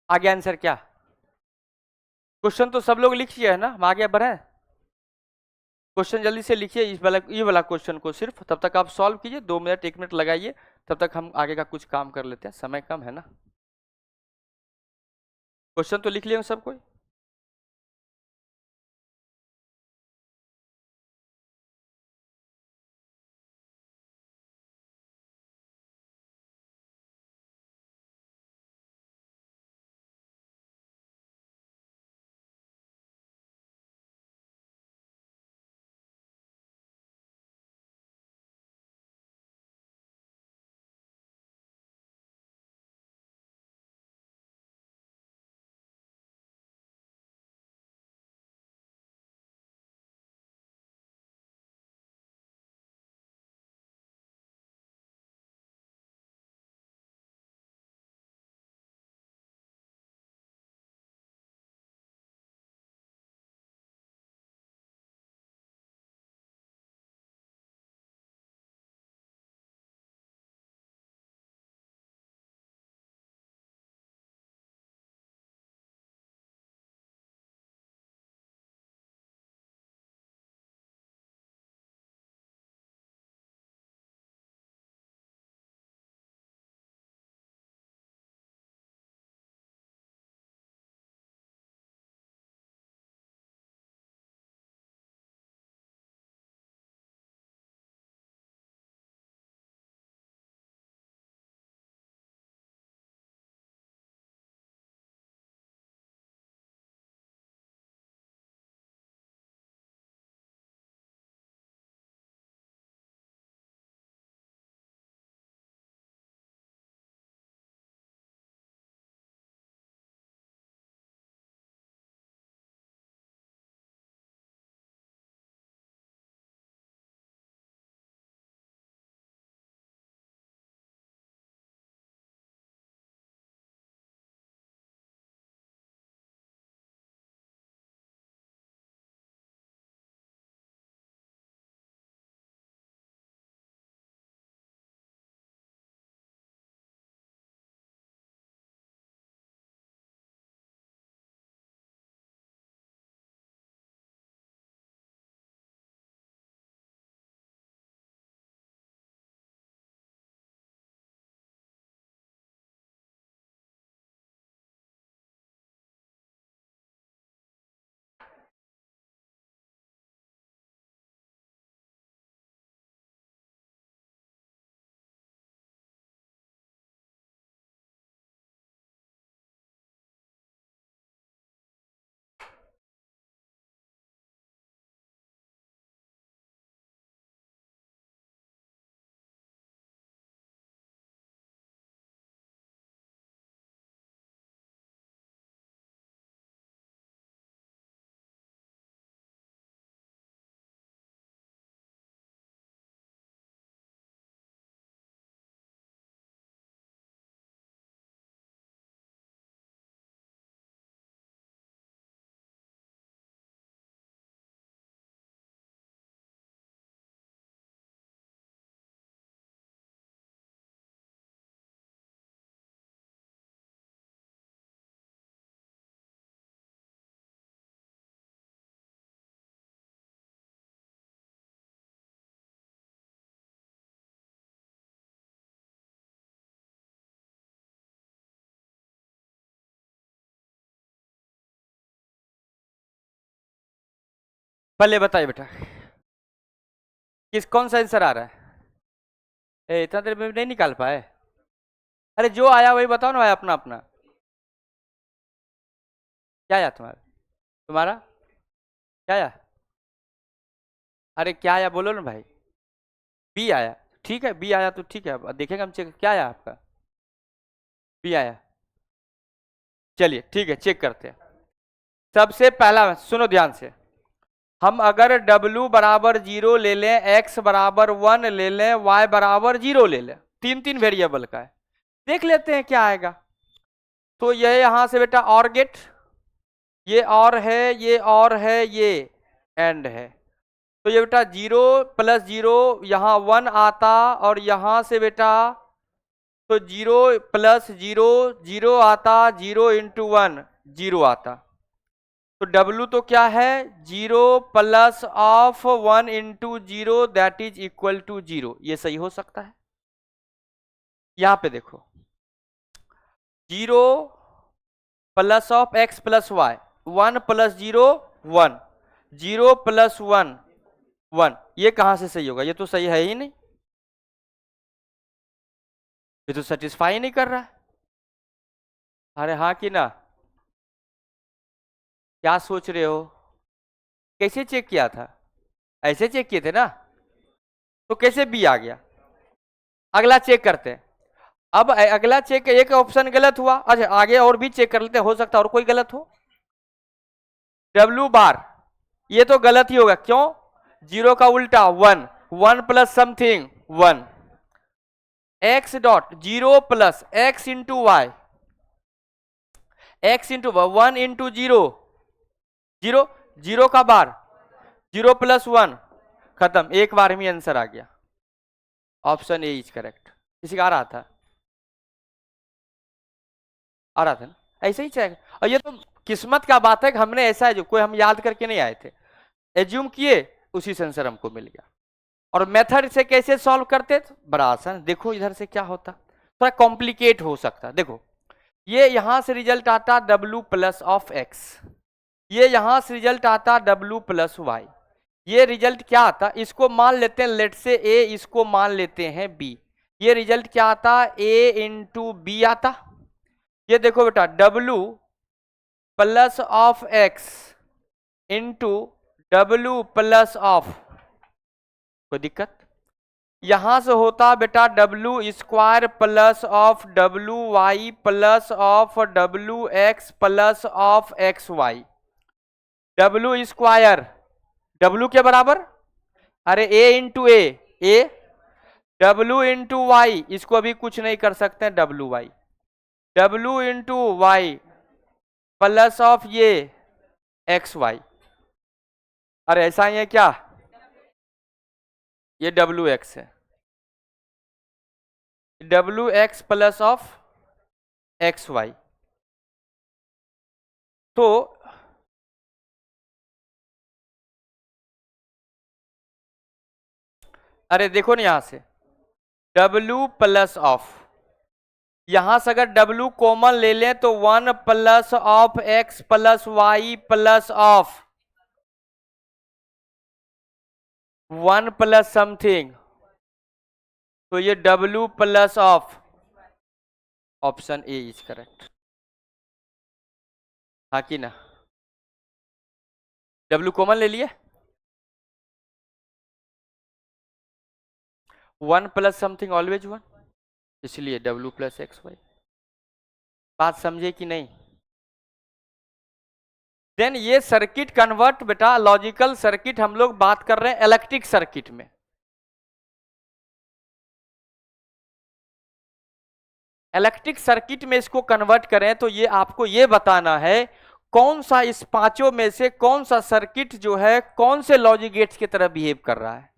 आगे आंसर क्या, क्वेश्चन तो सब लोग लिखिए है ना, हम आगे बढ़े, क्वेश्चन जल्दी से लिखिए, इस वाला ये वाला क्वेश्चन को सिर्फ, तब तक आप सॉल्व कीजिए, 2 मिनट 1 मिनट लगाइए, तब तक हम आगे का कुछ काम कर लेते हैं, समय कम है ना। क्वेश्चन तो लिख लिया सब कोई। पहले बताइए बेटा, कौन सा आंसर आ रहा है? इतना देर में नहीं निकाल पाए? अरे जो आया वही बताओ ना भाई, अपना अपना। क्या आया तुम्हारा? तुम्हारा क्या आया? अरे क्या आया बोलो ना भाई। बी आया? ठीक है, बी आया तो ठीक है, अब देखेंगे हम चेक क्या आया आपका। बी आया, चलिए ठीक है, चेक करते हैं। सबसे पहला सुनो ध्यान से, हम अगर W बराबर 0 ले लें, X बराबर 1 ले लें, Y बराबर 0 ले लें, तीन तीन वेरिएबल का है, देख लेते हैं क्या आएगा। तो ये यहां से बेटा और गेट, ये और है, ये और है, ये एंड है। तो ये बेटा 0 + 0 यहाँ 1 आता, और यहां से बेटा तो 0 + 0 0 आता, 0 × 1 0 आता। तो W तो क्या है, 0 + 1 × 0 दैट इज इक्वल टू 0। ये सही हो सकता है? यहां पे देखो, 0 + x + y, 1 + 0 1, 0 + 1 1, ये कहां से सही होगा? ये तो सही है ही नहीं, ये तो सेटिस्फाई नहीं कर रहा है। अरे हाँ कि ना? क्या सोच रहे हो? कैसे चेक किया था? ऐसे चेक किए थे ना, तो कैसे बी आ गया? अगला चेक करते हैं। अब अगला चेक, एक ऑप्शन गलत हुआ, अच्छा आगे और भी चेक कर लेते हैं, हो सकता है और कोई गलत हो। W बार, ये तो गलत ही होगा, क्यों? 0 का उल्टा 1, 1 + something 1, x dot 0 + x × y, x × 1 × 0 0, 0 का बार 0 + 1, खत्म, एक बार में आंसर आ गया। Option A is correct. किसी का आ रहा था? आ रहा था ना? ऐसे ही चेक, और ये तो किस्मत का बात है कि हमने ऐसा है जो कोई हम याद करके नहीं आए थे, एज्यूम किए, उसी से आंसर हमको मिल गया। और मेथड से कैसे सॉल्व करते थे? बड़ा आसान, देखो इधर से क्या होता, थोड़ा कॉम्प्लिकेट हो सकता है। देखो ये यहां से रिजल्ट आता W + x, ये यहां से रिजल्ट आता W + y, ये रिजल्ट क्या आता, इसको मान लेते हैं लेट से A, इसको मान लेते हैं B, ये रिजल्ट क्या आता, A × B आता। ये देखो बेटा W + x × W + कोई दिक्कत? यहां से होता बेटा W² + WY + WX + XY, W², W के बराबर, अरे A × A, W × Y, इसको अभी कुछ नहीं कर सकते हैं, WY, W × Y + ये XY, अरे ऐसा ही है क्या? ये WX है, WX + XY। तो अरे देखो ना, यहां से W + यहां से अगर W कॉमन ले लें तो 1 + x + y + 1 + समथिंग, तो ये W + option A is correct. हाँ कि ना? W कॉमन ले लिए, 1 + समथिंग ऑलवेज 1, इसलिए W + XY। बात समझे कि नहीं? देन ये सर्किट कन्वर्ट बेटा, लॉजिकल सर्किट हम लोग बात कर रहे हैं इलेक्ट्रिक सर्किट में। इलेक्ट्रिक सर्किट में इसको कन्वर्ट करें तो ये आपको ये बताना है कौन सा इस पांचों में से कौन सा सर्किट जो है कौन से लॉजिक गेट्स की तरह बिहेव कर रहा है।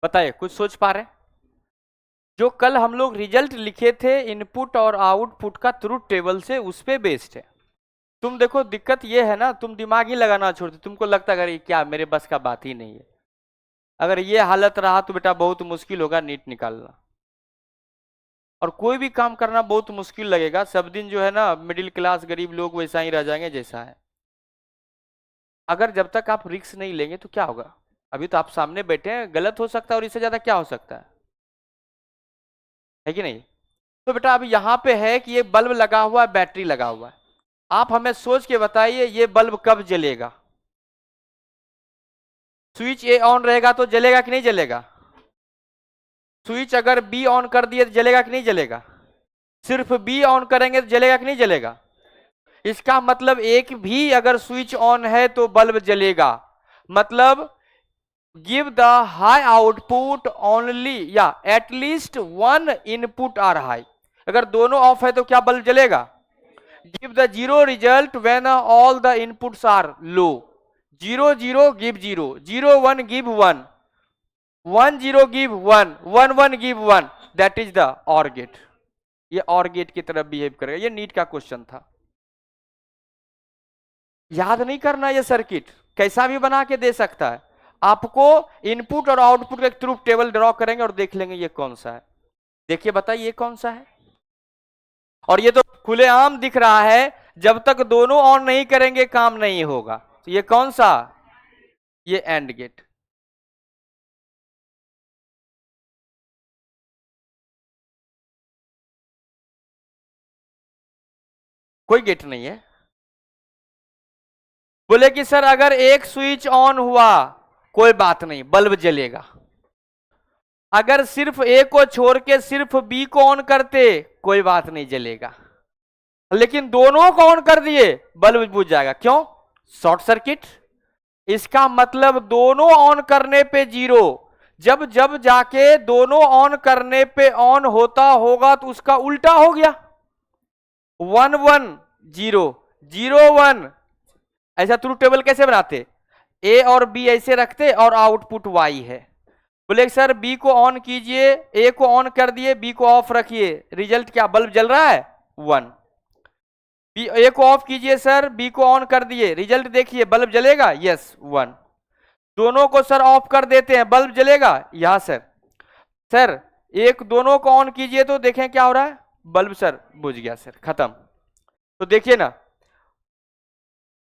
बताइए, कुछ सोच पा रहे हैं? जो कल हम लोग रिजल्ट लिखे थे इनपुट और आउटपुट का ट्रुथ टेबल से, उस पे बेस्ड है। तुम देखो, दिक्कत ये है ना, तुम दिमाग ही लगाना छोड़ते, तुमको लगता है अरे क्या मेरे बस का बात ही नहीं है। अगर ये हालत रहा तो बेटा बहुत मुश्किल होगा नीट निकालना, और कोई भी काम करना बहुत मुश्किल लगेगा। सब दिन जो है ना, मिडिल क्लास गरीब लोग वैसा ही रह जाएंगे जैसा है। अगर जब तक आप रिस्क नहीं लेंगे तो क्या होगा? अभी तो आप सामने बैठे हैं, गलत हो सकता है और इससे ज्यादा क्या हो सकता है कि नहीं? तो बेटा अब यहाँ पे है कि ये बल्ब लगा हुआ है, बैटरी लगा हुआ है। आप हमें सोच के बताइए ये बल्ब कब जलेगा? स्विच ए ऑन रहेगा तो जलेगा कि नहीं जलेगा? स्विच अगर बी ऑन कर दिए तो जलेगा कि नहीं जलेगा? सिर्फ बी ऑन करेंगे तो जलेगा कि नहीं जलेगा? इसका मतलब एक भी अगर स्विच ऑन है तो बल्ब जलेगा। मतलब give the high output only, या at least one input are high. अगर दोनों ऑफ है तो क्या बल्ब जलेगा? Give the zero result when all the inputs are low. 0 0 give 0, 0 1 give 1, 1 0 give 1, 1 1 give 1। That is the OR gate. ये OR gate की तरफ बिहेव करेगा। ये नीट का क्वेश्चन था, याद नहीं करना। ये सर्किट कैसा भी बना के दे सकता है आपको। इनपुट और आउटपुट का एक ट्रूथ टेबल ड्रॉ करेंगे और देख लेंगे ये कौन सा है। देखिए बताइए ये कौन सा है। और ये तो खुलेआम दिख रहा है, जब तक दोनों ऑन नहीं करेंगे काम नहीं होगा। तो ये कौन सा? ये एंड गेट। कोई गेट नहीं है। बोले कि सर अगर एक स्विच ऑन हुआ कोई बात नहीं, बल्ब जलेगा। अगर सिर्फ ए को छोड़ के सिर्फ बी को ऑन करते कोई बात नहीं, जलेगा। लेकिन दोनों को ऑन कर दिए बल्ब बुझ जाएगा। क्यों? Short circuit. इसका मतलब दोनों ऑन करने पे जीरो, जब जब जाके दोनों ऑन करने पे ऑन होता होगा तो उसका उल्टा हो गया। 1 1 0 0 1। ऐसा ट्रूथ टेबल कैसे बनाते? ए और बी ऐसे रखते और आउटपुट वाई है। बोले सर बी को ऑन कीजिए, ए को ऑन कर दिए, बी को ऑफ रखिए, रिजल्ट क्या? बल्ब जल रहा है 1। बी ए को ऑफ कीजिए सर, बी को ऑन कर दिए, रिजल्ट देखिए बल्ब जलेगा, यस 1। दोनों को सर ऑफ कर देते हैं, बल्ब जलेगा? यहां सर। सर एक दोनों को ऑन कीजिए तो देखें क्या हो रहा है, बल्ब सर बुझ गया सर, खत्म। तो देखिए ना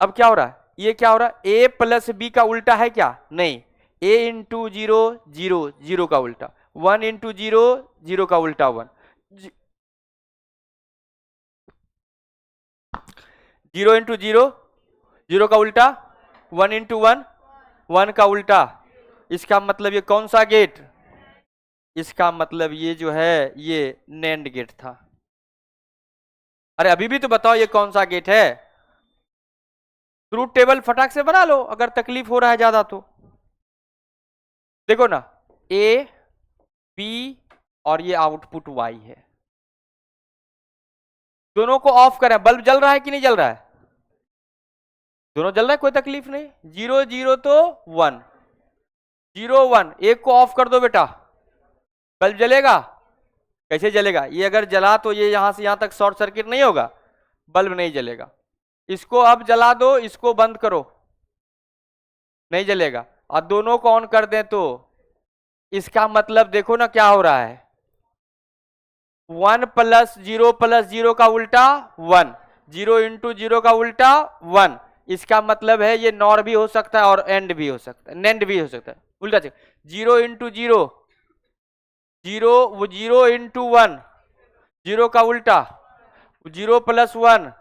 अब क्या हो रहा है, ये क्या हो रहा है? ए प्लस बी का उल्टा है क्या? नहीं, ए इंटू जीरो जीरो, जीरो का उल्टा 1 इंटू जीरो, जीरो का उल्टा 1, 0 इंटू जीरो, जीरो का उल्टा 1 इंटू 1, 1 का उल्टा। इसका मतलब ये कौन सा गेट? इसका मतलब ये जो है ये नैंड गेट था। अरे अभी भी तो बताओ ये कौन सा गेट है? ट्रूथ टेबल फटाक से बना लो अगर तकलीफ हो रहा है ज्यादा तो। देखो ना, ए बी और ये आउटपुट वाई है, दोनों को ऑफ करें, बल्ब जल रहा है कि नहीं जल रहा है? दोनों जल रहा है, कोई तकलीफ नहीं। 0 0 तो 1, 0 1। एक को ऑफ कर दो बेटा, बल्ब जलेगा? कैसे जलेगा? ये अगर जला तो ये यहां से यहां तक शॉर्ट सर्किट नहीं होगा, बल्ब नहीं जलेगा। इसको अब जला दो, इसको बंद करो, नहीं जलेगा। और दोनों को ऑन कर दें तो इसका मतलब देखो ना क्या हो रहा है, 1 प्लस जीरो का उल्टा 1, 0 इंटू जीरो का उल्टा 1। इसका मतलब है ये नॉर भी हो सकता है और एंड भी हो सकता है, नेंड भी हो सकता है, उल्टा। 0 इंटू जीरो, जीरो, वो 0 इंटू 1, जीरो का उल्टा, 0 प्लस 1,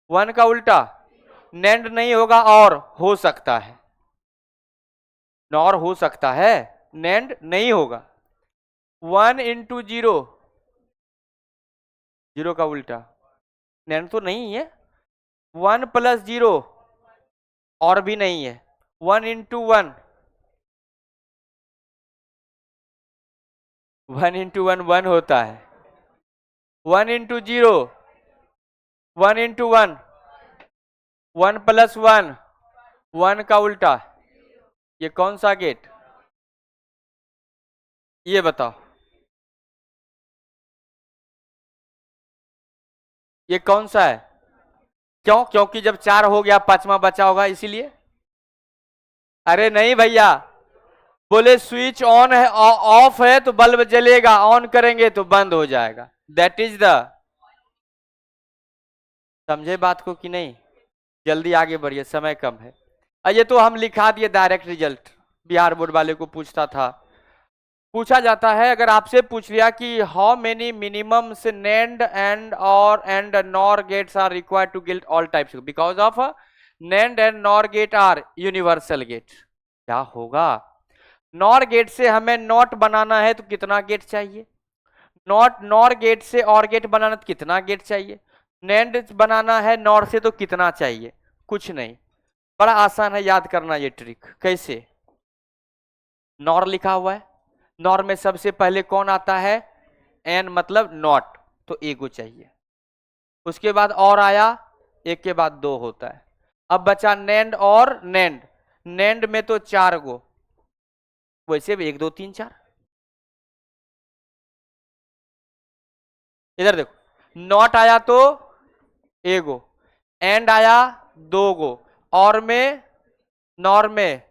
1 का उल्टा। नेंड नहीं होगा और हो सकता है, नॉर हो सकता है, नेंड नहीं होगा। 1 इंटू जीरो, जीरो का उल्टा, नेंड तो नहीं है। 1 प्लस जीरो, और भी नहीं है। 1 इंटू 1, 1 इंटू 1 1 होता है। 1 इंटू जीरो, 1 इंटू 1, 1 प्लस 1, 1 का उल्टा। ये कौन सा गेट? ये बताओ, ये कौन सा है? क्यों? क्योंकि जब 4 हो गया पांचवा बचा होगा इसीलिए। अरे नहीं भैया, बोले स्विच ऑन है, ऑफ है तो बल्ब जलेगा, ऑन करेंगे तो बंद हो जाएगा। दैट इज द, समझे बात को कि नहीं? जल्दी आगे बढ़िए, समय कम है। ये तो हम लिखा दिए डायरेक्ट रिजल्ट, बिहार बोर्ड वाले को पूछता था। पूछा जाता है, अगर आपसे पूछ लिया कि हाउ मेनी मिनिमम से नैंड एंड और and NOR gates are required to get all types, because of NAND and NOR gate are universal gate, क्या होगा? नॉर गेट से हमें नॉट बनाना है तो कितना गेट चाहिए? नॉट नॉर गेट से और गेट बनाना तो कितना गेट चाहिए? नैंड बनाना है नॉर से तो कितना चाहिए? कुछ नहीं, बड़ा आसान है याद करना ये ट्रिक। कैसे? नॉर लिखा हुआ है, नॉर में सबसे पहले कौन आता है? एन मतलब नॉट, तो एगो चाहिए। उसके बाद और आया, एक के बाद दो होता है। अब बचा नैंड और नैंड, नैंड में तो 4 गो, वैसे भी 1 2 3 4। इधर देखो, नॉट आया तो एगो, एंड आया 2 गो, और में नॉर में,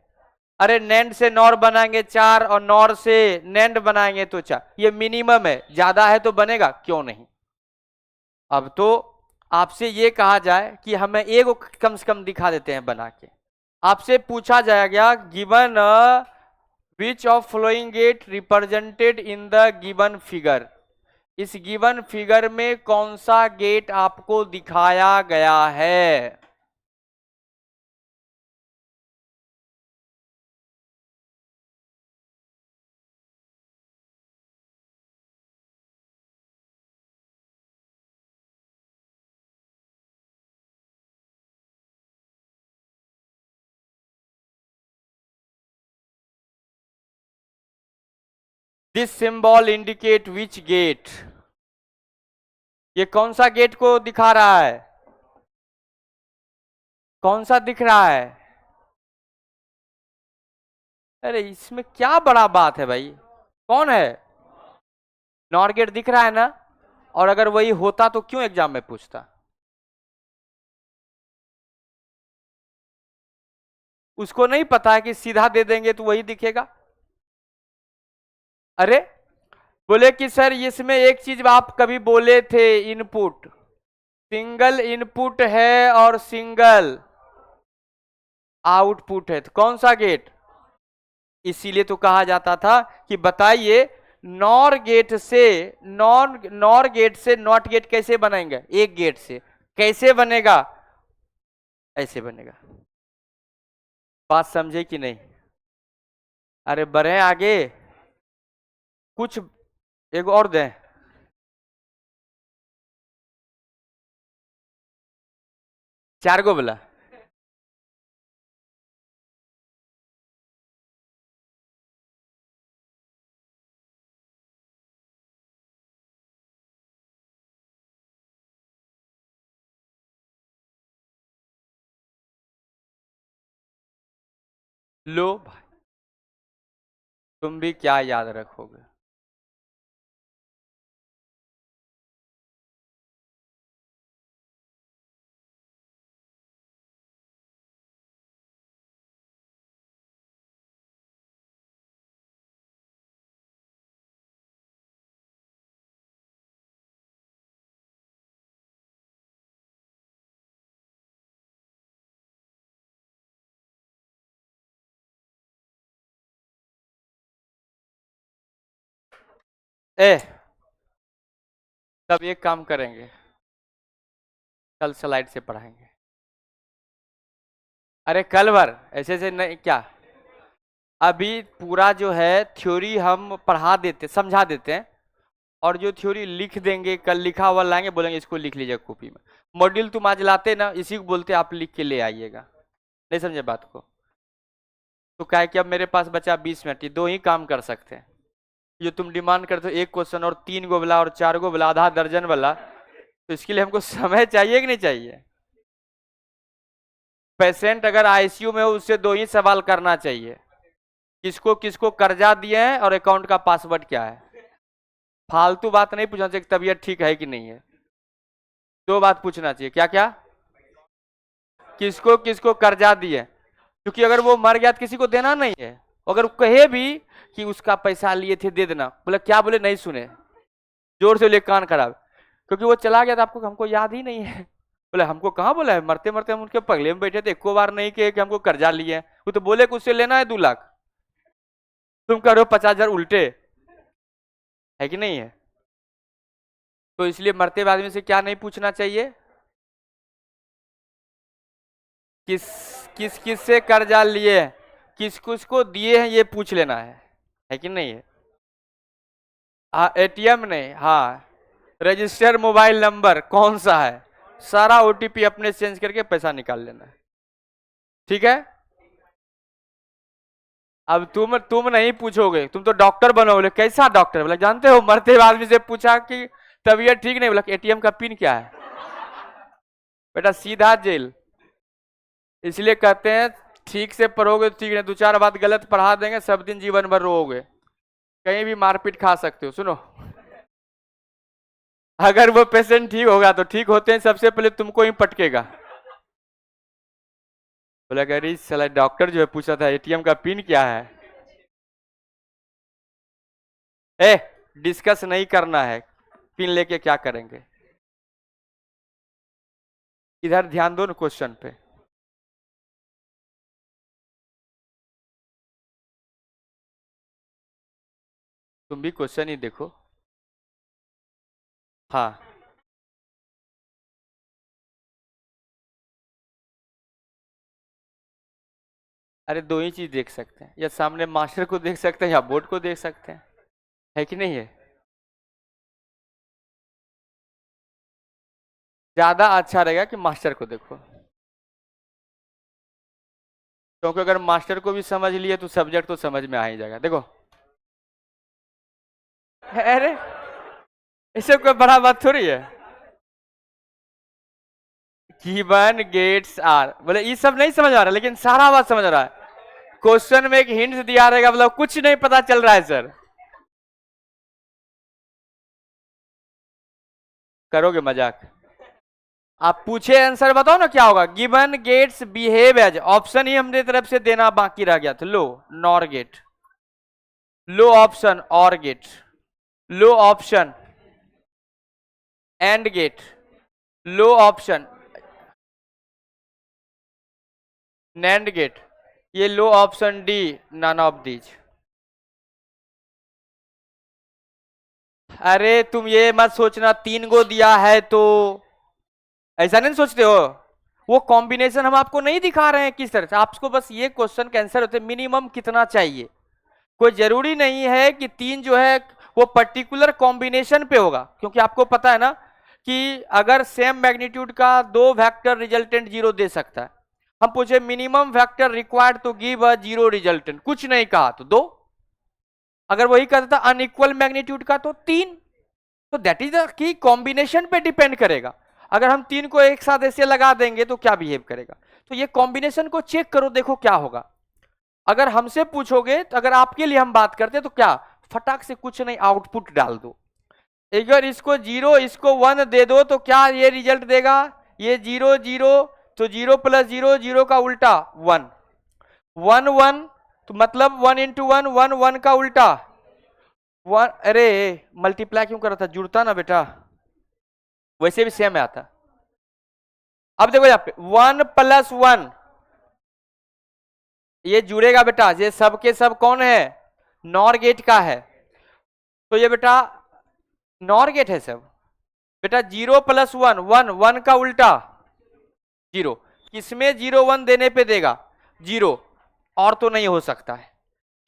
अरे नैंड से नॉर बनाएंगे 4 और नॉर से नैंड बनाएंगे तो 4, ये मिनिमम है, ज्यादा है तो बनेगा क्यों नहीं। अब तो आपसे ये कहा जाए कि हमें एगो कम से कम दिखा देते हैं बना के। आपसे पूछा जाएगा given which of flowing gate represented in the given figure, इस गिवन फिगर में कौन सा गेट आपको दिखाया गया है? This symbol indicate which gate, ये कौन सा गेट को दिखा रहा है? कौन सा दिख रहा है? अरे इसमें क्या बड़ा बात है भाई, कौन है? नॉर गेट दिख रहा है ना, और अगर वही होता तो क्यों एग्जाम में पूछता? उसको नहीं पता है कि सीधा दे देंगे तो वही दिखेगा? अरे बोले कि सर इसमें एक चीज आप कभी बोले थे, इनपुट, सिंगल इनपुट है और सिंगल आउटपुट है, तो कौन सा गेट? इसीलिए तो कहा जाता था कि बताइए नॉर गेट से, नॉर गेट से नॉट गेट कैसे बनाएंगे? एक गेट से कैसे बनेगा? ऐसे बनेगा। बात समझे कि नहीं? अरे बढ़े आगे, कुछ एक और दें। चार गो बोला? लो भाई, तुम भी क्या याद रखोगे। ए, तब एक काम करेंगे, कल स्लाइड से पढ़ाएंगे। अरे कल भर ऐसे ऐसे नहीं क्या, अभी पूरा जो है थ्योरी हम पढ़ा देते, समझा देते हैं, और जो थ्योरी लिख देंगे, कल लिखा हुआ लाएंगे, बोलेंगे इसको लिख लीजिए कॉपी में। मॉड्यूल तुम आज लाते ना, इसी को बोलते आप लिख के ले आइएगा। नहीं समझे बात को? तो क्या है कि अब मेरे पास बचा 20 मिनट, ये दो ही काम कर सकते हैं। जो तुम डिमांड करते हो एक क्वेश्चन और 3 गो वाला और 4 गो वाला, आधा दर्जन वाला, तो इसके लिए हमको समय चाहिए कि नहीं चाहिए? पेशेंट अगर आईसीयू में हो उससे 2 ही सवाल करना चाहिए। किसको किसको कर्जा दिए हैं और अकाउंट का पासवर्ड क्या है। फालतू बात नहीं पूछना चाहिए तबीयत ठीक है कि नहीं है, दो बात पूछना चाहिए, क्या क्या, किसको किसको कर्जा दिए, क्योंकि अगर वो मर गया तो किसी को देना नहीं है। अगर वो कहे भी कि उसका पैसा लिए थे दे देना, बोले क्या, बोले नहीं सुने, जोर से ले कान खराब, क्योंकि वो चला गया था, आपको हमको याद ही नहीं है। बोले हमको कहाँ बोला है, मरते मरते हम उनके पगले में बैठे थे, एको बार नहीं कहे कि हमको कर्जा लिए हैं। वो तो बोले कि उससे लेना है 2 लाख, तुम कह रहे हो 50,000 उल्टे, है कि नहीं है। तो इसलिए मरते हुए आदमी से क्या नहीं पूछना चाहिए, किस किस किस से कर्जा लिए, किस किस को दिए हैं, ये पूछ लेना है कि नहीं है। हाँ एटीएम नहीं, हाँ रजिस्टर मोबाइल नंबर कौन सा है, सारा ओटीपी अपने चेंज करके पैसा निकाल लेना है, ठीक है। अब तुम नहीं पूछोगे, तुम तो डॉक्टर बनोगे, बोले कैसा डॉक्टर, बोले जानते हो मरते हुए आदमी से पूछा कि तबीयत ठीक नहीं, बोला एटीएम का पिन क्या है, बेटा सीधा जेल। इसलिए कहते हैं ठीक से पढ़ोगे तो ठीक है, 2-4 बात गलत पढ़ा देंगे सब दिन जीवन भर रोओगे, कहीं भी मारपीट खा सकते हो। सुनो, अगर वो पेशेंट ठीक होगा तो ठीक होते हैं सबसे पहले तुमको ही पटकेगा, बोला अरे साला डॉक्टर जो है पूछा था एटीएम का पिन क्या है। ए डिस्कस नहीं करना है, पिन लेके क्या करेंगे, इधर ध्यान दो ना क्वेश्चन पे। तुम भी क्वेश्चन ही देखो। हाँ अरे दो ही चीज देख सकते हैं, या सामने मास्टर को देख सकते हैं या बोर्ड को देख सकते हैं, है कि नहीं है। ज्यादा अच्छा रहेगा कि मास्टर को देखो, क्योंकि अगर मास्टर को भी समझ लिए तो सब्जेक्ट तो समझ में आ ही जाएगा। देखो अरे इससे कोई बड़ा बात थोड़ी है, गिवन गेट्स आर, बोले ये सब नहीं समझ आ रहा लेकिन सारा बात समझ रहा है। क्वेश्चन में एक हिंट दिया रहेगा, मतलब कुछ नहीं पता चल रहा है सर, करोगे मजाक। आप पूछे आंसर बताओ ना क्या होगा, given gates behave as, option ही हमने तरफ से देना बाकी रह गया था, लो नॉर गेट, लो ऑप्शन और गेट, लो ऑप्शन एंड गेट, लो ऑप्शन नैंड गेट, ये लो option D none of these. अरे तुम ये मत सोचना 3 गो दिया है तो, ऐसा नहीं सोचते हो, वो कॉम्बिनेशन हम आपको नहीं दिखा रहे हैं किस तरह से, आपको बस ये क्वेश्चन का आंसर होते मिनिमम कितना चाहिए, कोई जरूरी नहीं है कि 3 जो है वो पर्टिकुलर कॉम्बिनेशन पे होगा, क्योंकि आपको पता है ना कि अगर सेम मैग्नीट्यूड का 2 वेक्टर रिजल्टेंट 0 दे सकता है, हम पूछे minimum vector required to give a 0 resultant, कुछ नहीं कहा तो 2, अगर वही कहता था अनइक्वल मैग्नीट्यूड का तो 3, तो दैट इज की कॉम्बिनेशन पे डिपेंड करेगा। अगर हम 3 को एक साथ ऐसे लगा देंगे तो क्या बिहेव करेगा, तो ये कॉम्बिनेशन को चेक करो, देखो क्या होगा। अगर हमसे पूछोगे तो अगर आपके लिए हम बात करते तो क्या, फटाक से कुछ नहीं आउटपुट डाल दो, अगर इसको 0 इसको 1 दे दो तो क्या ये रिजल्ट देगा, ये 0 0, तो 0 + 0 0 का उल्टा 1 1 1, तो मतलब 1 × 1 1 1 का उल्टा 1, अरे मल्टीप्लाई क्यों कर रहा था, जुड़ता ना बेटा, वैसे भी सेम आता। अब देखो यहाँ पे 1 + 1, ये जुड़ेगा बेटा, ये सब के सब कौन है, नॉर गेट का है, तो ये बेटा नॉर गेट है सब, बेटा 0 + 1 1 1 का उल्टा 0, किसमें 0 1 देने पे देगा 0, और तो नहीं हो सकता है।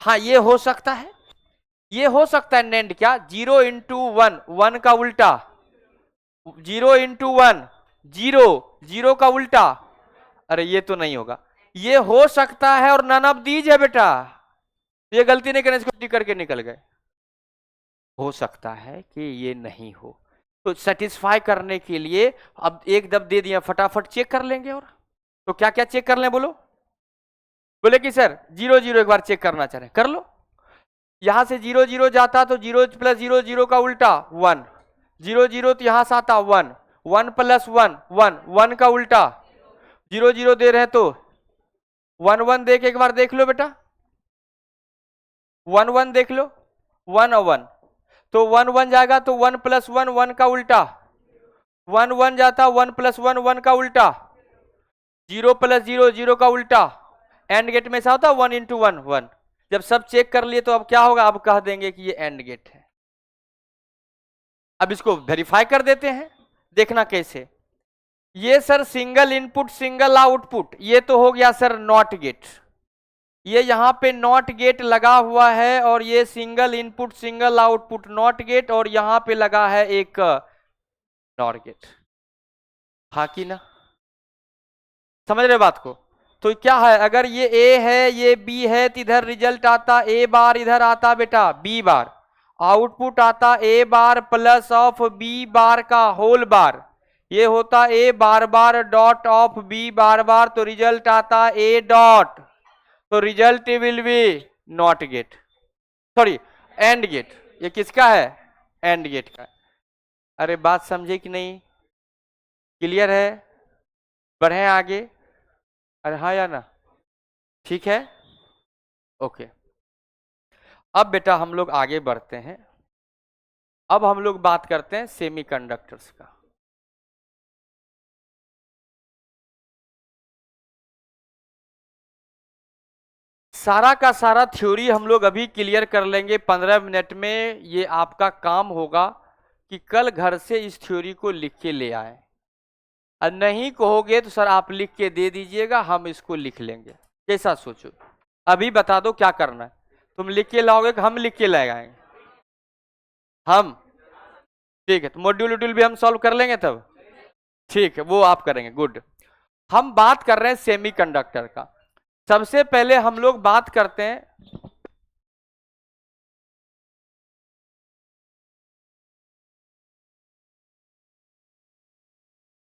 हाँ ये हो सकता है, ये हो सकता है नेंड क्या, 0 × 1 1 का उल्टा, 0 × 1 0 0 का उल्टा, अरे ये तो नहीं होगा, ये हो सकता है और नन ऑफ दीज है बेटा, ये गलती नहीं करने, इसको टिक करके निकल गए, हो सकता है कि ये नहीं हो, तो सेटिस्फाई करने के लिए अब एक दब दे दिया फटाफट चेक कर लेंगे, और तो क्या क्या चेक कर लें बोलो, बोले कि सर 0 0 एक बार चेक करना चाह रहे हैं, कर लो। यहां से 0 0 जाता तो 0 प्लस 0 0 का उल्टा 1, 0 0 तो यहां से आता 1, 1 प्लस 1 1, 1 का उल्टा 0 0 दे रहे हैं तो 1 1 दे के एक बार देख लो बेटा, 1 1 देख लो, 1 और 1 तो 1 1 जाएगा तो 1 प्लस 1 1 का उल्टा, 1 1 जाता 1 प्लस 1 1 का उल्टा, 0 प्लस 0 0 का उल्टा, एंड गेट में ऐसा होता 1 इंटू 1 1। जब सब चेक कर लिए तो अब क्या होगा, अब कह देंगे कि ये एंड गेट है। अब इसको वेरीफाई कर देते हैं, देखना कैसे। ये sir single input single output, ये तो हो गया सर नॉट गेट। ये यहां पे नॉट गेट लगा हुआ है और ये single input single output not gate, और यहां पे लगा है एक नॉर गेट। हाँ कि ना, समझ रहे बात को? तो क्या है, अगर ये ए है ये बी है तो इधर रिजल्ट आता ए बार, इधर आता बेटा बी बार, आउटपुट आता A bar plus of B bar का होल बार, ये होता A bar bar dot of B bar bar, तो रिजल्ट आता ए डॉट, तो result will be NOT gate, sorry AND gate. ये किसका है, एंड गेट का। अरे बात समझे कि नहीं, क्लियर है? बढ़े आगे? अरे हाँ या ना, ठीक है, ओके। अब बेटा हम लोग आगे बढ़ते हैं, अब हम लोग बात करते हैं सेमीकंडक्टर्स का। सारा का सारा थ्योरी हम लोग अभी क्लियर कर लेंगे 15 मिनट में। ये आपका काम होगा कि कल घर से इस थ्योरी को लिख के ले आए, और नहीं कहोगे तो सर आप लिख के दे दीजिएगा, हम इसको लिख लेंगे। कैसा सोचो, अभी बता दो क्या करना है। तुम लिख के लाओगे कि हम लिख के ले आएंगे? हम, ठीक है, तो मॉड्यूल वोड्यूल भी हम सॉल्व कर लेंगे तब, ठीक है, वो आप करेंगे, गुड। हम बात कर रहे हैं सेमीकंडक्टर का। सबसे पहले हम लोग बात करते हैं,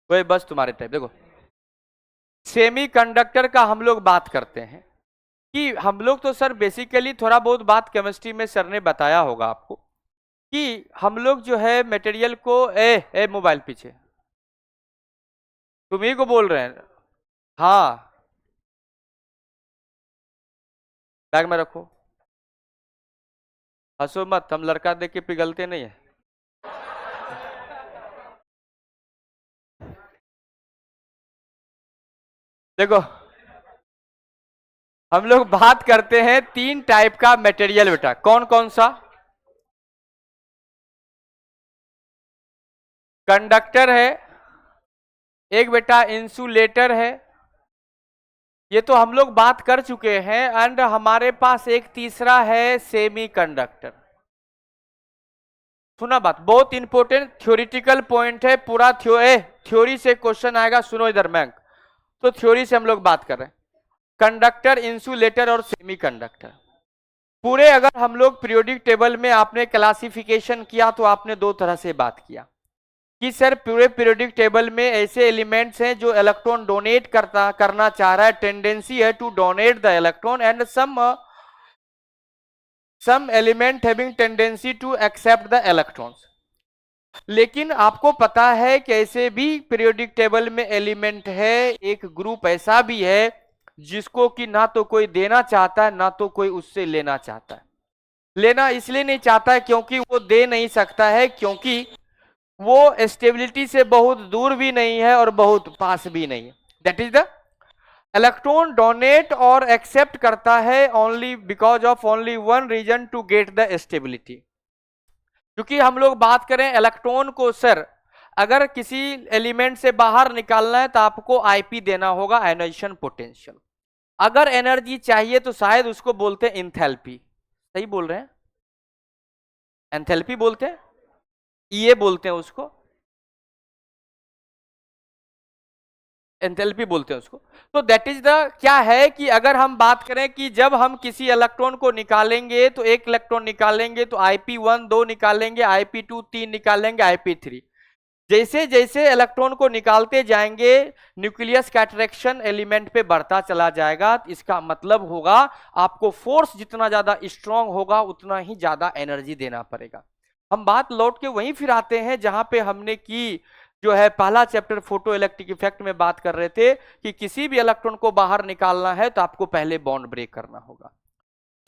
वही बस तुम्हारे टाइप, देखो सेमीकंडक्टर का हम लोग बात करते हैं कि हम लोग तो सर बेसिकली थोड़ा बहुत बात केमिस्ट्री में सर ने बताया होगा आपको कि हम लोग जो है मटेरियल को ए मोबाइल पीछे, तुम्ही को बोल रहे हैं, हाँ बैग में रखो, हंसो मत, हम लड़का देख के पिघलते नहीं है। देखो हम लोग बात करते हैं 3 टाइप का मटेरियल बेटा, कौन कौन सा? कंडक्टर है, एक बेटा इंसुलेटर है, ये तो हम लोग बात कर चुके हैं, एंड हमारे पास एक तीसरा है सेमीकंडक्टर। सुना बात, बहुत इंपॉर्टेंट थ्योरेटिकल पॉइंट है, पूरा थ्योरी से क्वेश्चन आएगा, सुनो इधर मैंक। तो थ्योरी से हम लोग बात कर रहे हैं, कंडक्टर, इंसुलेटर और सेमीकंडक्टर। पूरे अगर हम लोग पीरियोडिक टेबल में आपने क्लासिफिकेशन किया तो आपने 2 तरह से बात किया कि सर पूरे पीरियोडिक टेबल में ऐसे एलिमेंट्स हैं जो इलेक्ट्रॉन डोनेट करना चाह रहा है, टेंडेंसी है to donate the electron, and some element having tendency to accept the electrons. लेकिन आपको पता है कि ऐसे भी पीरियोडिक टेबल में एलिमेंट है, एक ग्रुप ऐसा भी है जिसको कि ना तो कोई देना चाहता है ना तो कोई उससे लेना चाहता है। लेना इसलिए नहीं चाहता है क्योंकि वो दे नहीं सकता है, क्योंकि वो स्टेबिलिटी से बहुत दूर भी नहीं है और बहुत पास भी नहीं है। That is the electron donate और एक्सेप्ट करता है only because of only one reason, to get the stability. क्योंकि हम लोग बात करें इलेक्ट्रॉन को, सर अगर किसी एलिमेंट से बाहर निकालना है तो आपको आईपी देना होगा, आयोनाइजेशन पोटेंशियल। अगर एनर्जी चाहिए तो शायद उसको बोलते हैं इंथैल्पी, सही बोल रहे हैं, एंथैल्पी बोलते हैं, ये बोलते हैं उसको, एंथैल्पी बोलते हैं उसको। तो दैट इज द, क्या है कि अगर हम बात करें कि जब हम किसी इलेक्ट्रॉन को निकालेंगे तो एक इलेक्ट्रॉन निकालेंगे तो IP1 2 निकालेंगे, IP2 3 निकालेंगे, IP3। जैसे जैसे इलेक्ट्रॉन को निकालते जाएंगे न्यूक्लियस का अट्रैक्शन एलिमेंट पे बढ़ता चला जाएगा। इसका मतलब होगा आपको फोर्स जितना ज्यादा स्ट्रांग होगा उतना ही ज्यादा एनर्जी देना पड़ेगा। हम बात लौट के वहीं फिर आते हैं जहां पे हमने की जो है पहला चैप्टर फोटो इलेक्ट्रिक इफेक्ट में बात कर रहे थे कि किसी भी इलेक्ट्रॉन को बाहर निकालना है तो आपको पहले बॉन्ड ब्रेक करना होगा।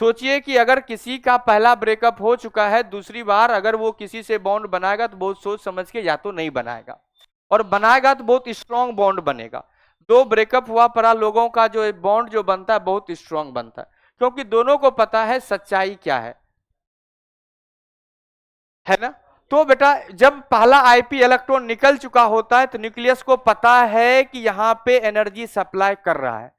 सोचिए कि अगर किसी का पहला ब्रेकअप हो चुका है, दूसरी बार अगर वो किसी से बॉन्ड बनाएगा तो बहुत सोच समझ के या तो नहीं बनाएगा, और बनाएगा तो बहुत स्ट्रांग बॉन्ड बनेगा। दो ब्रेकअप हुआ पड़ा लोगों का जो बॉन्ड जो बनता है बहुत स्ट्रांग बनता है, क्योंकि दोनों को पता है सच्चाई क्या है ना। तो बेटा जब पहला आईपी इलेक्ट्रॉन निकल चुका होता है तो न्यूक्लियस को पता है कि यहां पे एनर्जी सप्लाई कर रहा है,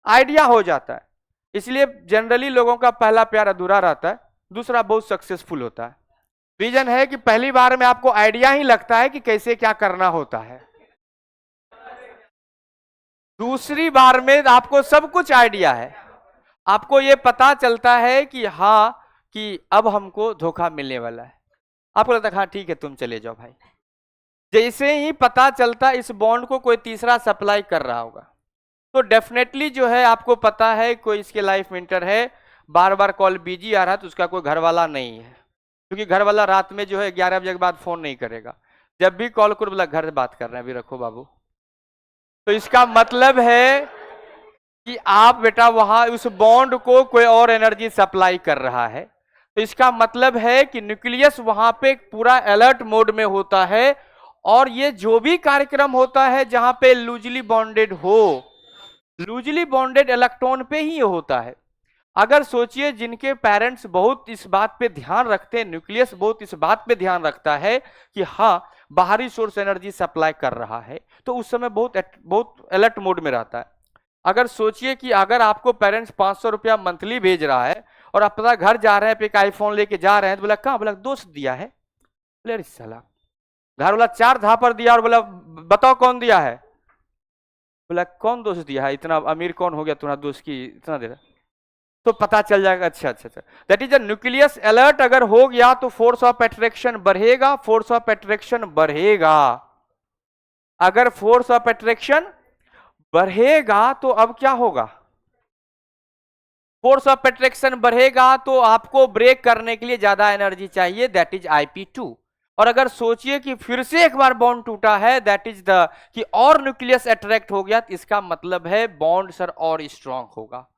आइडिया हो जाता है। इसलिए जनरली लोगों का पहला प्यार अधूरा रहता है, दूसरा बहुत सक्सेसफुल होता है। रीजन है कि पहली बार में आपको आइडिया ही लगता है कि कैसे क्या करना होता है, दूसरी बार में आपको सब कुछ आइडिया है, आपको यह पता चलता है कि हाँ कि अब हमको धोखा मिलने वाला है। आपको लगता है हाँ ठीक है तुम चले जाओ भाई। जैसे ही पता चलता इस बॉन्ड को कोई तीसरा सप्लाई कर रहा होगा तो डेफिनेटली जो है आपको पता है कोई इसके लाइफ में इंटर है, बार बार कॉल बिजी आ रहा है तो उसका कोई घर वाला नहीं है, क्योंकि घर वाला रात में जो है 11 बजे के बाद फोन नहीं करेगा। जब भी कॉल करो बोला घर बात कर रहे हैं अभी रखो बाबू। तो इसका मतलब है कि आप बेटा वहां उस बॉन्ड को कोई और एनर्जी सप्लाई कर रहा है। तो इसका मतलब है कि न्यूक्लियस वहां पे पूरा अलर्ट मोड में होता है, और ये जो भी कार्यक्रम होता है जहां पे लूजली बॉन्डेड हो, लूजली बॉन्डेड इलेक्ट्रॉन पे ही होता है। अगर सोचिए जिनके पेरेंट्स बहुत इस बात पे ध्यान रखते हैं, न्यूक्लियस बहुत इस बात पे ध्यान रखता है कि हाँ बाहरी सोर्स एनर्जी सप्लाई कर रहा है, तो उस समय बहुत अलर्ट मोड में रहता है। अगर सोचिए कि अगर आपको पेरेंट्स 500 रुपया मंथली भेज रहा है और आप पता घर जा रहे हैं, एक आईफोन लेके जा रहे हैं, तो बोला कहाँ, बोला दोस्त दिया है। बोले अरे साला, घर वाला 4 झापर दिया और बोला बताओ कौन दिया है। बोला कौन दोस्त दिया है, इतना अमीर कौन हो गया तुम्हारा दोस्त की इतना दे रहा। तो पता चल जाएगा अच्छा अच्छा अच्छा, that is a nucleus alert अगर हो गया तो फोर्स ऑफ अट्रैक्शन बढ़ेगा, फोर्स ऑफ अट्रैक्शन बढ़ेगा। अगर फोर्स ऑफ अट्रैक्शन बढ़ेगा तो अब क्या होगा, फोर्स ऑफ अट्रैक्शन बढ़ेगा तो आपको ब्रेक करने के लिए ज्यादा एनर्जी चाहिए, दैट इज Ip2। और अगर सोचिए कि फिर से एक बार बॉन्ड टूटा है, दैट इज द कि और न्यूक्लियस अट्रैक्ट हो गया, तो इसका मतलब है बॉन्ड सर और स्ट्रांग होगा।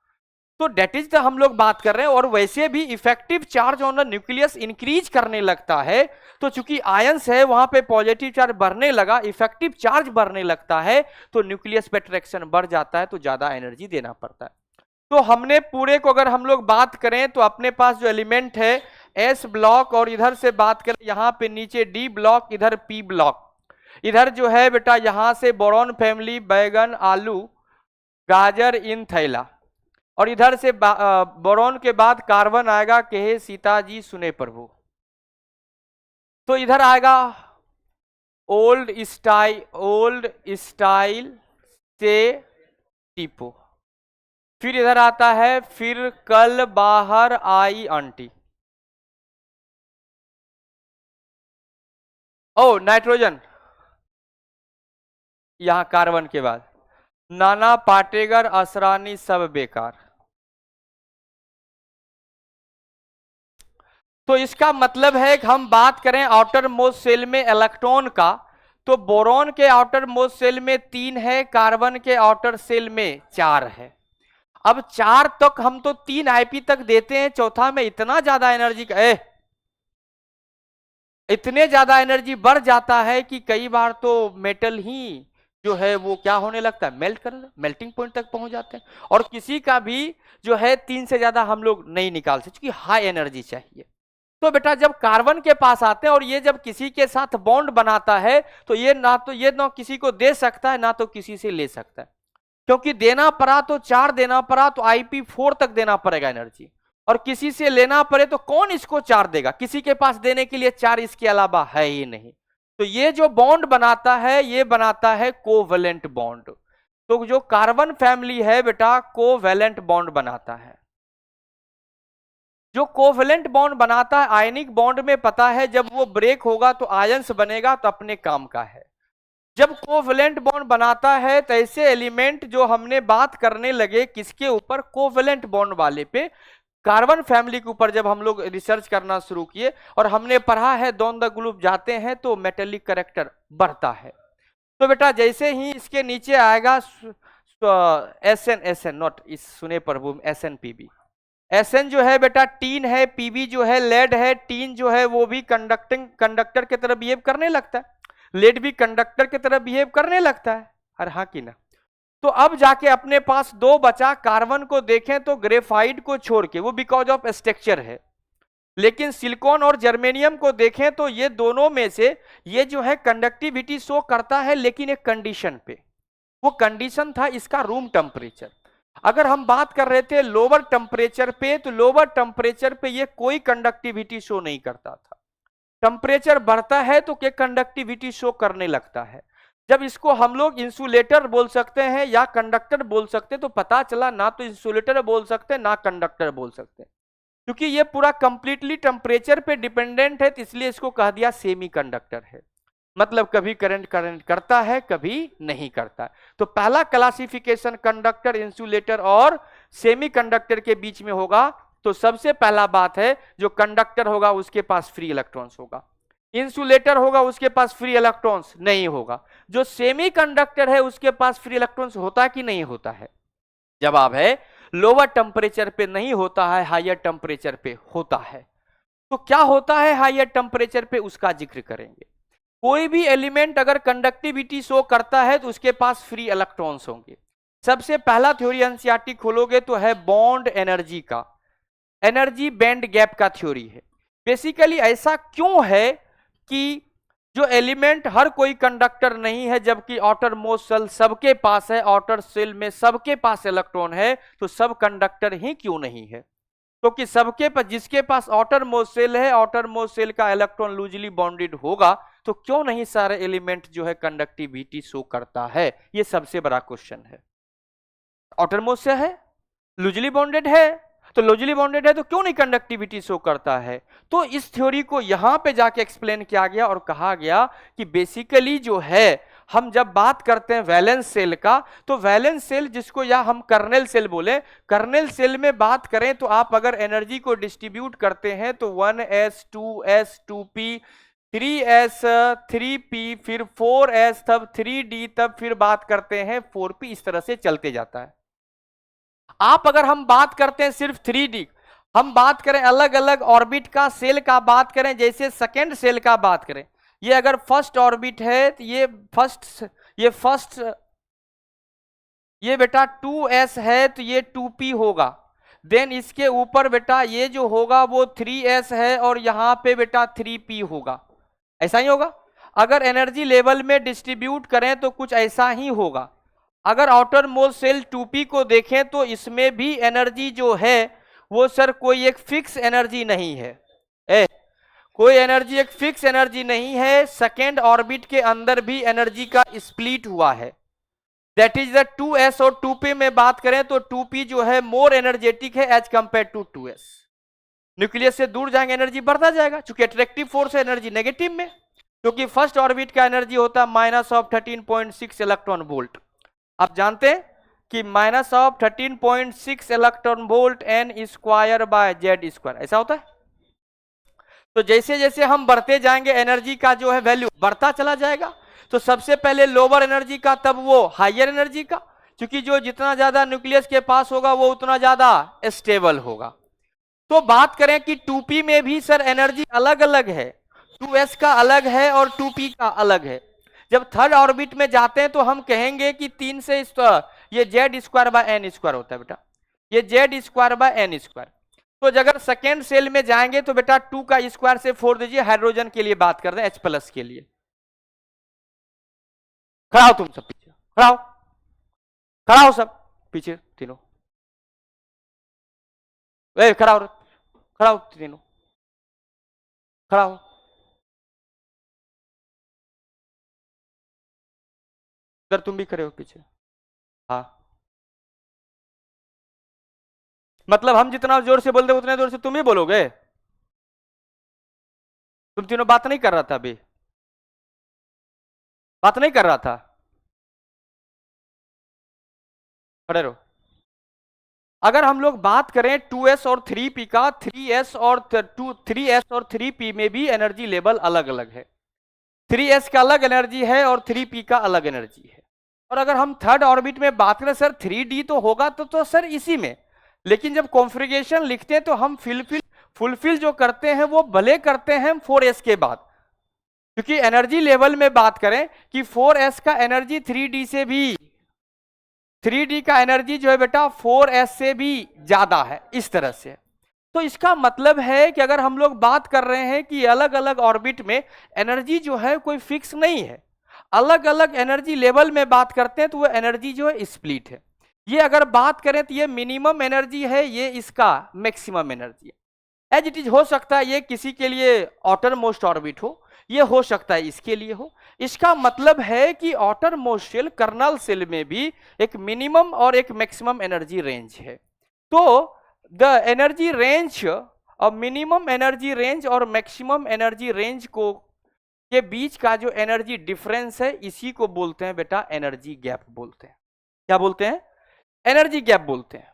तो डेट इज द हम लोग बात कर रहे हैं। और वैसे भी effective charge on the nucleus increase करने लगता है, तो चूंकि आयंस है वहां पे पॉजिटिव चार्ज बढ़ने लगा, इफेक्टिव चार्ज बढ़ने लगता है, तो न्यूक्लियस पे अट्रैक्शन बढ़ जाता है, तो ज्यादा एनर्जी देना पड़ता है। तो हमने पूरे को अगर हम लोग बात करें तो अपने पास जो एलिमेंट है एस ब्लॉक, और इधर से बात करें यहां पे नीचे डी ब्लॉक, इधर पी ब्लॉक, इधर जो है बेटा यहां से बोरॉन फैमिली, बैगन, आलू, गाजर, इन थैला, और इधर से बोरॉन के बाद कार्बन आएगा, कहे सीता जी सुने प्रभु। तो इधर आएगा ओल्ड स्टाइल से टीपो। फिर इधर आता है फिर कल बाहर आई आंटी। ओ नाइट्रोजन, यहां कार्बन के बाद नाना पाटेगर, असरानी, सब बेकार। तो इसका मतलब है कि हम बात करें आउटर मोस्ट सेल में इलेक्ट्रॉन का, तो बोरॉन के आउटर मोस्ट सेल में 3 है, कार्बन के आउटर सेल में 4 है। अब 4 तक हम तो 3 आईपी तक देते हैं, चौथा में इतना ज्यादा एनर्जी का इतने ज्यादा एनर्जी बढ़ जाता है कि कई बार तो मेटल ही जो है वो क्या होने लगता है, मेल्टिंग पॉइंट तक पहुंच जाते हैं। और किसी का भी जो है 3 से ज्यादा हम लोग नहीं निकाल सकते क्योंकि हाई एनर्जी चाहिए। तो बेटा जब कार्बन के पास आते हैं और ये जब किसी के साथ बॉन्ड बनाता है तो ये ना किसी को दे सकता है ना तो किसी से ले सकता है, क्योंकि देना पड़ा तो 4 देना पड़ा तो Ip4 तक देना पड़ेगा एनर्जी, और किसी से लेना पड़े तो कौन इसको 4 देगा, किसी के पास देने के लिए 4 इसके अलावा है ही नहीं। तो ये जो बॉन्ड बनाता है ये बनाता है कोवेलेंट बॉन्ड। तो जो कार्बन फैमिली है बेटा कोवेलेंट बॉन्ड बनाता है। जो कोवेलेंट बॉन्ड बनाता है आयनिक बॉन्ड में पता है जब वो ब्रेक होगा तो आयंस बनेगा तो अपने काम का है। जब कोवेलेंट बॉन्ड बनाता है तो ऐसे एलिमेंट जो हमने बात करने लगे किसके ऊपर, कोवेलेंट बॉन्ड वाले पे, कार्बन फैमिली के ऊपर जब हम लोग रिसर्च करना शुरू किए और हमने पढ़ा है दोनों ग्रुप जाते हैं तो मेटेलिक करेक्टर बढ़ता है। तो बेटा जैसे ही इसके नीचे आएगा एस एन नॉट इस सुने Prabhu S N PB, S N जो है बेटा टीन है, पीबी जो है लेड है, टीन जो है वो भी कंडक्टर की तरह बिहेव करने लगता है, लेड भी कंडक्टर की तरह बिहेव करने लगता है। अरे हाँ कि ना। तो अब जाके अपने पास दो बचा, कार्बन को देखें तो ग्रेफाइट को छोड़ के वो बिकॉज ऑफ स्ट्रक्चर है, लेकिन सिलिकॉन और जर्मेनियम को देखें तो ये दोनों में से ये जो है कंडक्टिविटी शो करता है लेकिन एक कंडीशन पे, वो कंडीशन था इसका रूम टेम्परेचर। अगर हम बात कर रहे थे लोअर टेम्परेचर पे तो लोअर टेम्परेचर पे ये कोई कंडक्टिविटी शो नहीं करता था, टेम्परेचर बढ़ता है तो क्या कंडक्टिविटी शो करने लगता है। जब इसको हम लोग इंसुलेटर बोल सकते हैं या कंडक्टर बोल सकते हैं तो पता चला ना तो इंसुलेटर बोल सकते ना कंडक्टर बोल सकते, क्योंकि ये पूरा कंप्लीटली टेम्परेचर पे डिपेंडेंट है, तो इसलिए इसको कह दिया सेमी कंडक्टर है। मतलब कभी करंट करंट करता है कभी नहीं करता है। तो पहला क्लासिफिकेशन कंडक्टर इंसुलेटर और सेमी कंडक्टर के बीच में होगा। तो सबसे पहला बात है जो कंडक्टर होगा उसके पास फ्री इलेक्ट्रॉन्स होगा, इंसुलेटर होगा उसके पास फ्री इलेक्ट्रॉन्स नहीं होगा। जो सेमी कंडक्टर है उसके पास फ्री इलेक्ट्रॉन्स होता कि नहीं होता है? जवाब है लोअर टेम्परेचर पे नहीं होता है, हायर टेम्परेचर पे होता है। तो क्या होता है हायर टेम्परेचर पे उसका जिक्र करेंगे। कोई भी एलिमेंट अगर कंडक्टिविटी शो करता है तो उसके पास फ्री इलेक्ट्रॉन्स होंगे। सबसे पहला थ्योरी एनसीईआरटी खोलोगे तो है बॉन्ड एनर्जी का, एनर्जी बैंड गैप का थ्योरी है। बेसिकली ऐसा क्यों है कि जो एलिमेंट हर कोई कंडक्टर नहीं है जबकि आउटर मोस्ट सेल सबके पास है, आउटर सेल में सबके पास इलेक्ट्रॉन है, तो सब कंडक्टर ही क्यों नहीं है? क्योंकि सबके पास, जिसके पास आउटर मोस्ट सेल है, आउटर मोस्ट सेल का इलेक्ट्रॉन लूजली बॉन्डेड होगा, तो क्यों नहीं सारे एलिमेंट जो है कंडक्टिविटी शो करता है? ये सबसे बड़ा क्वेश्चन है। आउटर मोस्ट से है, लूजली बॉन्डेड है, तो लूजली बॉन्डेड है तो क्यों नहीं कंडक्टिविटी शो करता है? तो इस थ्योरी को यहां पे जाके एक्सप्लेन किया गया और कहा गया कि बेसिकली जो है हम जब बात करते हैं वैलेंस सेल का, तो वैलेंस सेल जिसको या हम कर्नेल सेल बोले, कर्नेल सेल में बात करें तो आप अगर एनर्जी को डिस्ट्रीब्यूट करते हैं तो 1s 2s 2p 3s 3p फिर 4s तब 3d तब फिर बात करते हैं 4p, इस तरह से चलते जाता है। आप अगर हम बात करते हैं सिर्फ 3D, हम बात करें अलग अलग ऑर्बिट का, सेल का बात करें, जैसे सेकेंड सेल का बात करें, ये अगर फर्स्ट ऑर्बिट है तो ये फर्स्ट ये बेटा 2s है तो ये 2p होगा। देन इसके ऊपर बेटा ये जो होगा वो 3s है और यहां पे बेटा 3p होगा। ऐसा ही होगा। अगर एनर्जी लेवल में डिस्ट्रीब्यूट करें तो कुछ ऐसा ही होगा। अगर आउटर मोस्ट सेल 2p को देखें तो इसमें भी एनर्जी जो है वो सर कोई एक फिक्स एनर्जी नहीं है। कोई एनर्जी एक फिक्स एनर्जी नहीं है। सेकेंड ऑर्बिट के अंदर भी एनर्जी का स्प्लिट हुआ है। दैट इज द 2s और 2p में बात करें तो 2p जो है मोर एनर्जेटिक है as compare to 2s। Nucleus से दूर जाएंगे एनर्जी बढ़ता जाएगा, चूंकि अट्रैक्टिव फोर्स है एनर्जी नेगेटिव में, क्योंकि फर्स्ट ऑर्बिट का एनर्जी होता है -13.6 इलेक्ट्रॉन वोल्ट। आप जानते हैं कि -13.6 electron volt N square by Z square ऐसा होता है। तो जैसे जैसे हम बढ़ते जाएंगे एनर्जी का जो है वैल्यू बढ़ता चला जाएगा। तो सबसे पहले लोअर एनर्जी का, तब वो हायर एनर्जी का, क्योंकि जो जितना ज्यादा न्यूक्लियस के पास होगा वो उतना ज्यादा स्टेबल होगा। तो बात करें कि 2p में भी सर एनर्जी अलग अलग है, 2s का अलग है और 2p का अलग है। जब थर्ड ऑर्बिट में जाते हैं तो हम कहेंगे कि 3 से ये Z square by N square होता है बेटा, ये Z square by N square. तो अगर सेकेंड सेल में जाएंगे तो बेटा 2 का स्क्वायर से 4 दीजिए, हाइड्रोजन के लिए बात कर रहे हैं, H+ के लिए। खड़ा हो तुम सब पीछे, खड़ा हो, खड़ा हो सब पीछे तीनों, खड़ा हो, खड़ा हो तीनों, खड़ा हो। इधर तुम भी खड़े हो पीछे। हाँ मतलब हम जितना जोर से बोलते उतने जोर से तुम ही बोलोगे? तुम तीनों बात नहीं कर रहा था अभी? बात नहीं कर रहा था? खड़े रहो। अगर हम लोग बात करें 2s और 3p का, 3s और 3p में भी एनर्जी लेवल अलग अलग है। 3s का अलग एनर्जी है और 3p का अलग एनर्जी है। और अगर हम थर्ड ऑर्बिट में बात करें सर 3d तो होगा तो सर इसी में, लेकिन जब कॉन्फ़िगरेशन लिखते हैं तो हम फुलफिल जो करते हैं वो भले करते हैं 4s के बाद, क्योंकि एनर्जी लेवल में बात करें कि 4s का एनर्जी 3d से भी, 3d का एनर्जी जो है बेटा 4s से भी ज्यादा है, इस तरह से। तो इसका मतलब है कि अगर हम लोग बात कर रहे हैं कि अलग अलग ऑर्बिट में एनर्जी जो है कोई फिक्स नहीं है, अलग अलग एनर्जी लेवल में बात करते हैं तो वो एनर्जी जो है स्प्लिट है। ये अगर बात करें तो ये मिनिमम एनर्जी है, ये इसका मैक्सिमम एनर्जी है। एज इट इज हो सकता है ये किसी के लिए आउटर मोस्ट ऑर्बिट हो, ये हो सकता है इसके लिए हो। इसका मतलब है कि outermost shell, kernel shell में भी एक मिनिमम और एक मैक्सिमम एनर्जी रेंज है। तो द एनर्जी रेंज और मिनिमम एनर्जी रेंज और मैक्सिमम एनर्जी रेंज को के बीच का जो एनर्जी डिफरेंस है, इसी को बोलते हैं बेटा एनर्जी गैप बोलते हैं। क्या बोलते हैं? एनर्जी गैप बोलते हैं।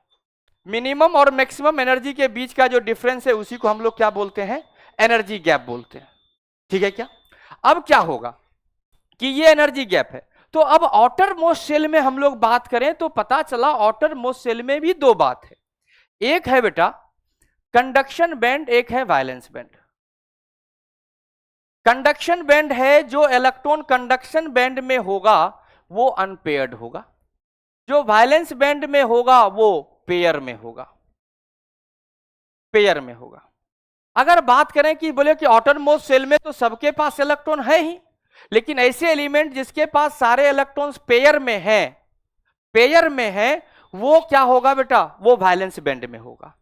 मिनिमम और मैक्सिमम एनर्जी के बीच का जो डिफरेंस है उसी को हम लोग क्या बोलते हैं? एनर्जी गैप बोलते हैं। ठीक है क्या? अब क्या होगा कि ये एनर्जी गैप है, तो अब आउटर मोस्ट सेल में हम लोग बात करें तो पता चला आउटर मोस्ट सेल में भी दो बात है। एक है बेटा कंडक्शन बैंड, एक है वायलेंस बैंड। कंडक्शन बैंड है जो इलेक्ट्रॉन कंडक्शन बैंड में होगा वो अनपेयर्ड होगा, जो वायलेंस बैंड में होगा वो पेयर में होगा, पेयर में होगा। अगर बात करें कि बोले कि आउटर मोस्ट सेल में तो सबके पास इलेक्ट्रॉन है ही, लेकिन ऐसे एलिमेंट जिसके पास सारे इलेक्ट्रॉन्स पेयर में हैं, पेयर में है, वो क्या होगा बेटा? वो वायलेंस बैंड में होगा,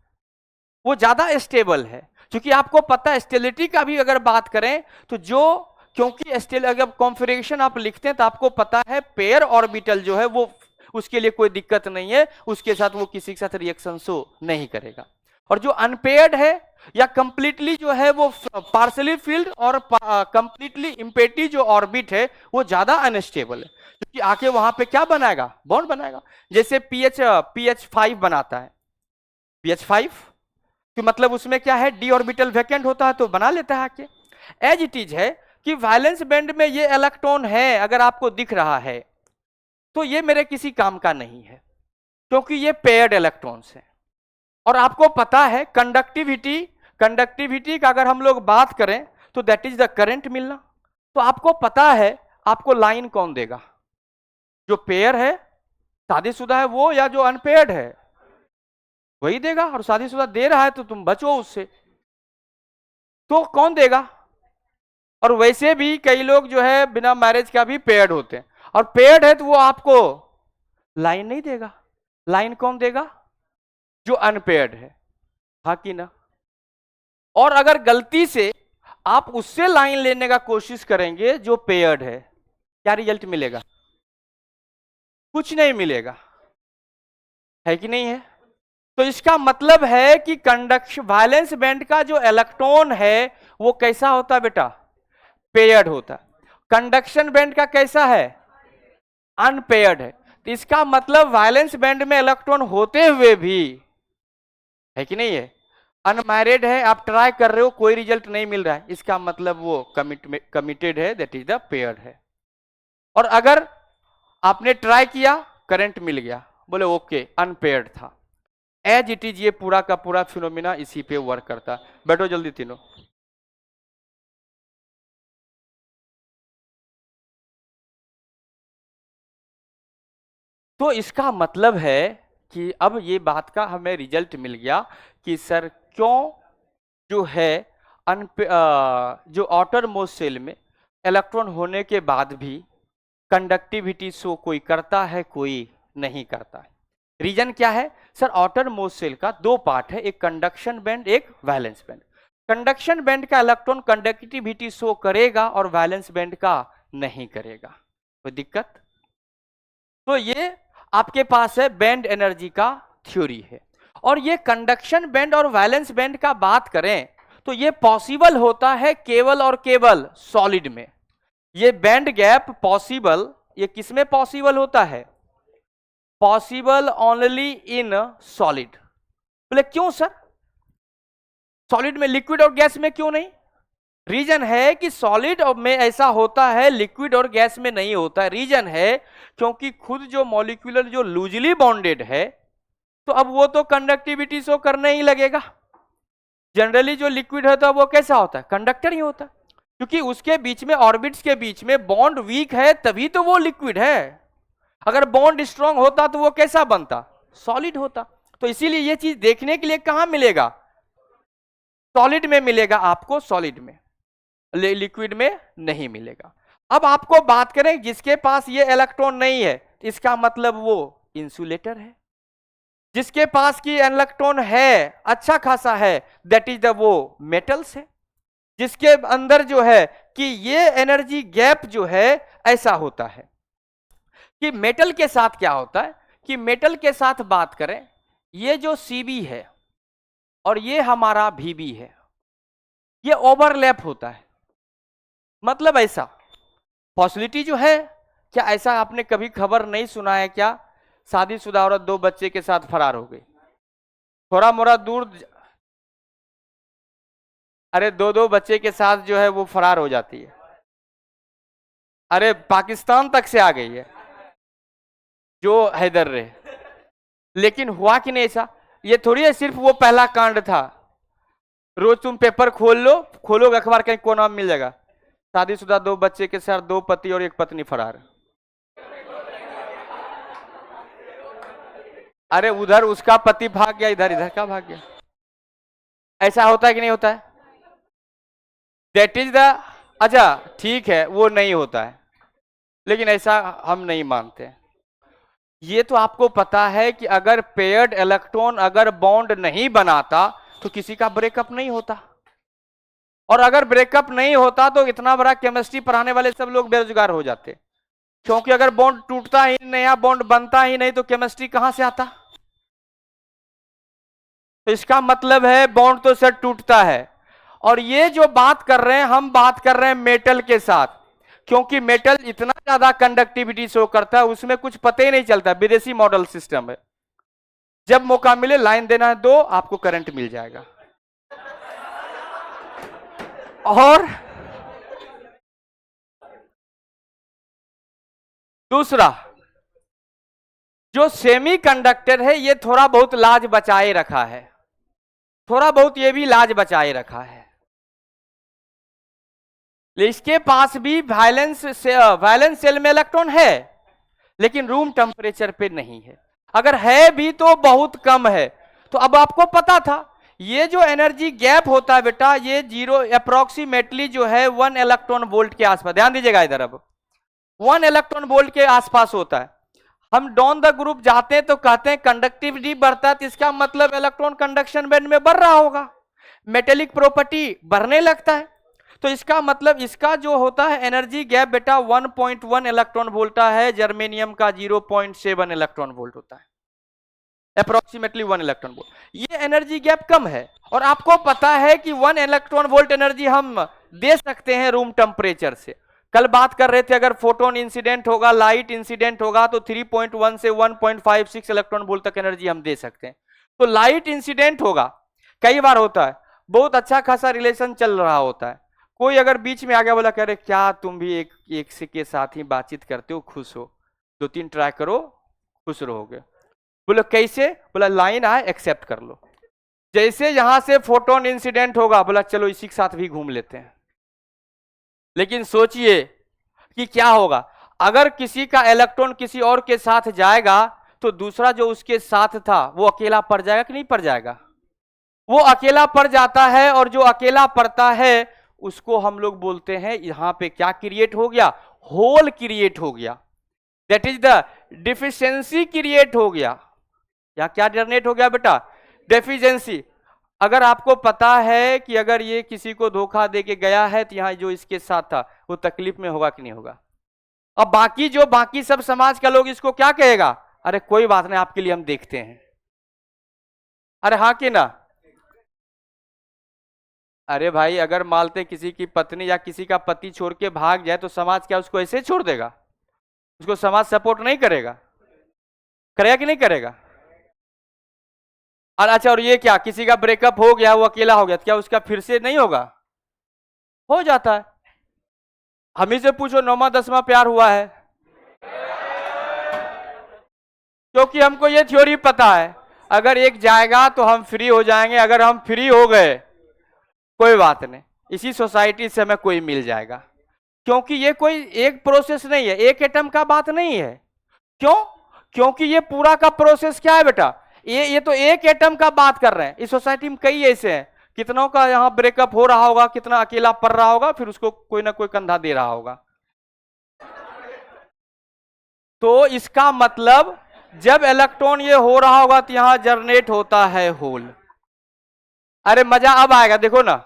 वो ज्यादा स्टेबल है। क्योंकि आपको पता है स्टेबिलिटी का भी अगर बात करें तो जो, क्योंकि अगर कॉन्फ़िगरेशन आप लिखते हैं तो आपको पता है पेयर ऑर्बिटल जो है वो, उसके लिए कोई दिक्कत नहीं है, उसके साथ वो किसी के साथ रिएक्शन शो नहीं करेगा। और जो अनपेयर्ड है या कंप्लीटली जो है वो पार्सली फिल्ड और कंप्लीटली इम्पेटी जो ऑर्बिट है वो ज्यादा अनस्टेबल है, क्योंकि आके वहां पे क्या बनाएगा? बॉन्ड बनाएगा। जैसे pH 5 बनाता है, pH 5 कि मतलब उसमें क्या है? डी ऑर्बिटल वैकेंट होता है तो बना लेता है आके। एज इट इज है कि वैलेंस बैंड में ये इलेक्ट्रॉन है, अगर आपको दिख रहा है तो ये मेरे किसी काम का नहीं है, क्योंकि ये पेयर्ड इलेक्ट्रॉन्स है। और आपको पता है कंडक्टिविटी, कंडक्टिविटी का अगर हम लोग बात करें तो दैट इज द करंट मिलना। तो आपको पता है आपको लाइन कौन देगा? जो पेयर है, शादीशुदा है वो, या जो अनपेयर्ड है वही देगा। और शादीशुदा दे रहा है तो तुम बचो उससे, तो कौन देगा? और वैसे भी कई लोग जो है बिना मैरिज का भी पेयर्ड होते हैं, और पेयर्ड है तो वो आपको लाइन नहीं देगा। लाइन कौन देगा? जो अनपेयर्ड है। हाँ कि ना? और अगर गलती से आप उससे लाइन लेने का कोशिश करेंगे जो पेयर्ड है, क्या रिजल्ट मिलेगा? कुछ नहीं मिलेगा, है कि नहीं है? तो इसका मतलब है कि कंडक्शन वैलेंस बैंड का जो इलेक्ट्रॉन है वो कैसा होता है बेटा? पेयर्ड होता है। कंडक्शन बैंड का कैसा है? अनपेयर्ड है। तो इसका मतलब वैलेंस बैंड में इलेक्ट्रॉन होते हुए भी, है कि नहीं है, अनमैरिड है, आप ट्राई कर रहे हो कोई रिजल्ट नहीं मिल रहा है, इसका मतलब वो कमिटेड है, दैट इज द पेयर्ड है। और अगर आपने ट्राई किया, करंट मिल गया, बोले ओके अनपेयर्ड था। एज इट इज ये पूरा का पूरा फिनोमिना इसी पे वर्क करता है। बैठो जल्दी तीनों। तो इसका मतलब है कि अब ये बात का हमें रिजल्ट मिल गया कि सर क्यों जो है जो आउटर मोस्ट सेल में इलेक्ट्रॉन होने के बाद भी कंडक्टिविटी शो कोई करता है, कोई नहीं करता है। रीजन क्या है? सर आउटर मोस्ट सेल का दो पार्ट है, एक कंडक्शन बैंड, एक वैलेंस बैंड। कंडक्शन बैंड का इलेक्ट्रॉन कंडक्टिविटी शो करेगा और वैलेंस बैंड का नहीं करेगा। कोई दिक्कत? तो ये आपके पास है बैंड एनर्जी का थ्योरी है। और ये कंडक्शन बैंड और वैलेंस बैंड का बात करें तो ये पॉसिबल होता है केवल और केवल सॉलिड में। ये बैंड गैप पॉसिबल, ये किसमें पॉसिबल होता है? Possible only in solid. बोले क्यों सर, सॉलिड में, लिक्विड और गैस में क्यों नहीं? रीजन है कि सॉलिड में ऐसा होता है, लिक्विड और गैस में नहीं होता है। रीजन है क्योंकि खुद जो मॉलिक्यूलर जो लूजली बॉन्डेड है, तो अब वो तो कंडक्टिविटी शो करने ही लगेगा। जनरली जो लिक्विड होता है वो कैसा होता है? कंडक्टर ही होता है, क्योंकि उसके बीच में, ऑर्बिट्स के बीच में बॉन्ड वीक है, तभी तो वो लिक्विड है। अगर बॉन्ड स्ट्रांग होता तो वो कैसा बनता? सॉलिड होता। तो इसीलिए ये चीज देखने के लिए कहां मिलेगा? सॉलिड में मिलेगा आपको, सॉलिड में, लिक्विड में नहीं मिलेगा। अब आपको बात करें जिसके पास ये इलेक्ट्रॉन नहीं है, इसका मतलब वो इंसुलेटर है। जिसके पास की इलेक्ट्रॉन है, अच्छा खासा है, दैट इज द वो मेटल्स है। जिसके अंदर जो है कि ये एनर्जी गैप जो है ऐसा होता है कि मेटल के साथ क्या होता है कि मेटल के साथ बात करें, ये जो Cb है और ये हमारा Vb है, ये ओवरलैप होता है। मतलब ऐसा पॉसिबिलिटी जो है, क्या ऐसा आपने कभी खबर नहीं सुना है क्या? शादीशुदा औरत 2 बच्चे के साथ फरार हो गई, थोड़ा मोड़ा दूर, अरे 2-2 बच्चे के साथ जो है वो फरार हो जाती है, अरे पाकिस्तान तक से आ गई है जो हैदर रहे। लेकिन हुआ कि नहीं ऐसा? ये थोड़ी है सिर्फ वो पहला कांड था। रोज तुम पेपर खोल लो, खोलोगे अखबार, कहीं कोना में मिल जाएगा, शादीशुदा 2 बच्चे के साथ 2 पति और 1 पत्नी फरार। अरे उधर उसका पति भाग गया, इधर इधर का भाग गया। ऐसा होता है कि नहीं होता है? दैट इज द, अच्छा ठीक है वो नहीं होता है, लेकिन ऐसा हम नहीं मानते। ये तो आपको पता है कि अगर पेयर्ड इलेक्ट्रॉन अगर बॉन्ड नहीं बनाता तो किसी का ब्रेकअप नहीं होता, और अगर ब्रेकअप नहीं होता तो इतना बड़ा केमिस्ट्री पढ़ाने वाले सब लोग बेरोजगार हो जाते, क्योंकि अगर बॉन्ड टूटता ही, नया बॉन्ड बनता ही नहीं, तो केमिस्ट्री कहां से आता? तो इसका मतलब है बॉन्ड तो सर टूटता है। और ये जो बात कर रहे हैं, हम बात कर रहे हैं मेटल के साथ, क्योंकि मेटल इतना ज्यादा कंडक्टिविटी शो करता है, उसमें कुछ पता ही नहीं चलता। विदेशी मॉडल सिस्टम है, जब मौका मिले लाइन देना है दो, आपको करंट मिल जाएगा। और दूसरा जो सेमीकंडक्टर है, ये थोड़ा बहुत लाज बचाए रखा है, थोड़ा बहुत ये भी लाज बचाए रखा है। इसके पास भी वैलेंस सेल में इलेक्ट्रॉन है, लेकिन रूम टेम्परेचर पे नहीं है। अगर है भी तो बहुत कम है। तो अब आपको पता था ये जो एनर्जी गैप होता है बेटा, ये 0 अप्रोक्सीमेटली जो है 1 इलेक्ट्रॉन वोल्ट के आसपास, ध्यान दीजिएगा इधर, अब 1 इलेक्ट्रॉन वोल्ट के आसपास होता है। हम डाउन द ग्रुप जाते हैं तो कहते हैं कंडक्टिविटी बढ़ता है, तो इसका मतलब इलेक्ट्रॉन कंडक्शन बैंड में बढ़ रहा होगा, मेटेलिक प्रॉपर्टी बढ़ने लगता है। तो इसका मतलब इसका जो होता है एनर्जी गैप बेटा 1.1 इलेक्ट्रॉन वोल्ट है, जर्मेनियम का 0.7 इलेक्ट्रॉन वोल्ट होता है, अप्रोक्सीमेटली 1 इलेक्ट्रॉन वोल्ट। ये एनर्जी गैप कम है, और आपको पता है कि 1 इलेक्ट्रॉन वोल्ट एनर्जी हम दे सकते हैं रूम टेम्परेचर से। कल बात कर रहे थे, अगर फोटोन इंसिडेंट होगा, लाइट इंसिडेंट होगा, तो 3.1 से 1.56 इलेक्ट्रॉन वोल्ट तक एनर्जी हम दे सकते हैं। तो लाइट इंसिडेंट होगा, कई बार होता है, बहुत अच्छा खासा रिलेशन चल रहा होता है, कोई अगर बीच में आ गया, बोला कह रहे क्या तुम भी एक से के साथ ही बातचीत करते हो, खुश हो, 2-3 ट्राई करो, खुश रहोगे। बोलो कैसे? बोला लाइन आए एक्सेप्ट कर लो। जैसे यहां से फोटोन इंसिडेंट होगा, बोला चलो इसी के साथ भी घूम लेते हैं। लेकिन सोचिए कि क्या होगा अगर किसी का इलेक्ट्रॉन किसी और के साथ जाएगा, तो दूसरा जो उसके साथ था वो अकेला पड़ जाएगा कि नहीं पड़ जाएगा? वो अकेला पड़ जाता है, और जो अकेला पड़ता है उसको हम लोग बोलते हैं, यहां पे क्या क्रिएट हो गया? होल क्रिएट हो गया, that is the deficiency create हो गया। या क्या जनरेट हो गया बेटा? डेफिशिएंसी। अगर आपको पता है कि अगर ये किसी को धोखा दे के गया है, तो यहां जो इसके साथ था वो तकलीफ में होगा कि नहीं होगा? अब बाकी सब समाज का लोग इसको क्या कहेगा? अरे कोई बात नहीं, आपके लिए हम देखते हैं। अरे हाँ कि ना? अरे भाई, अगर मानते किसी की पत्नी या किसी का पति छोड़ के भाग जाए तो समाज क्या उसको ऐसे छोड़ देगा? उसको समाज सपोर्ट नहीं करेगा? करेगा कि नहीं करेगा? और अच्छा, और ये क्या, किसी का ब्रेकअप हो गया, वो अकेला हो गया, तो क्या उसका फिर से नहीं होगा? हो जाता है। हम ही से पूछो, 9वां 10वां प्यार हुआ है? क्योंकि हमको ये थ्योरी पता है, अगर एक जाएगा तो हम फ्री हो जाएंगे, अगर हम फ्री हो गए कोई बात नहीं, इसी सोसाइटी से हमें कोई मिल जाएगा। क्योंकि ये कोई एक प्रोसेस नहीं है, एक एटम का बात नहीं है। क्यों? क्योंकि ये पूरा का प्रोसेस क्या है बेटा, ये तो एक एटम का बात कर रहे हैं। इस सोसाइटी में कई ऐसे हैं, कितनों का यहां ब्रेकअप हो रहा होगा, कितना अकेला पड़ रहा होगा, फिर उसको कोई ना कोई कंधा दे रहा होगा। तो इसका मतलब जब इलेक्ट्रॉन ये हो रहा होगा तो यहां जनरेट होता है होल। अरे मजा अब आएगा, देखो ना,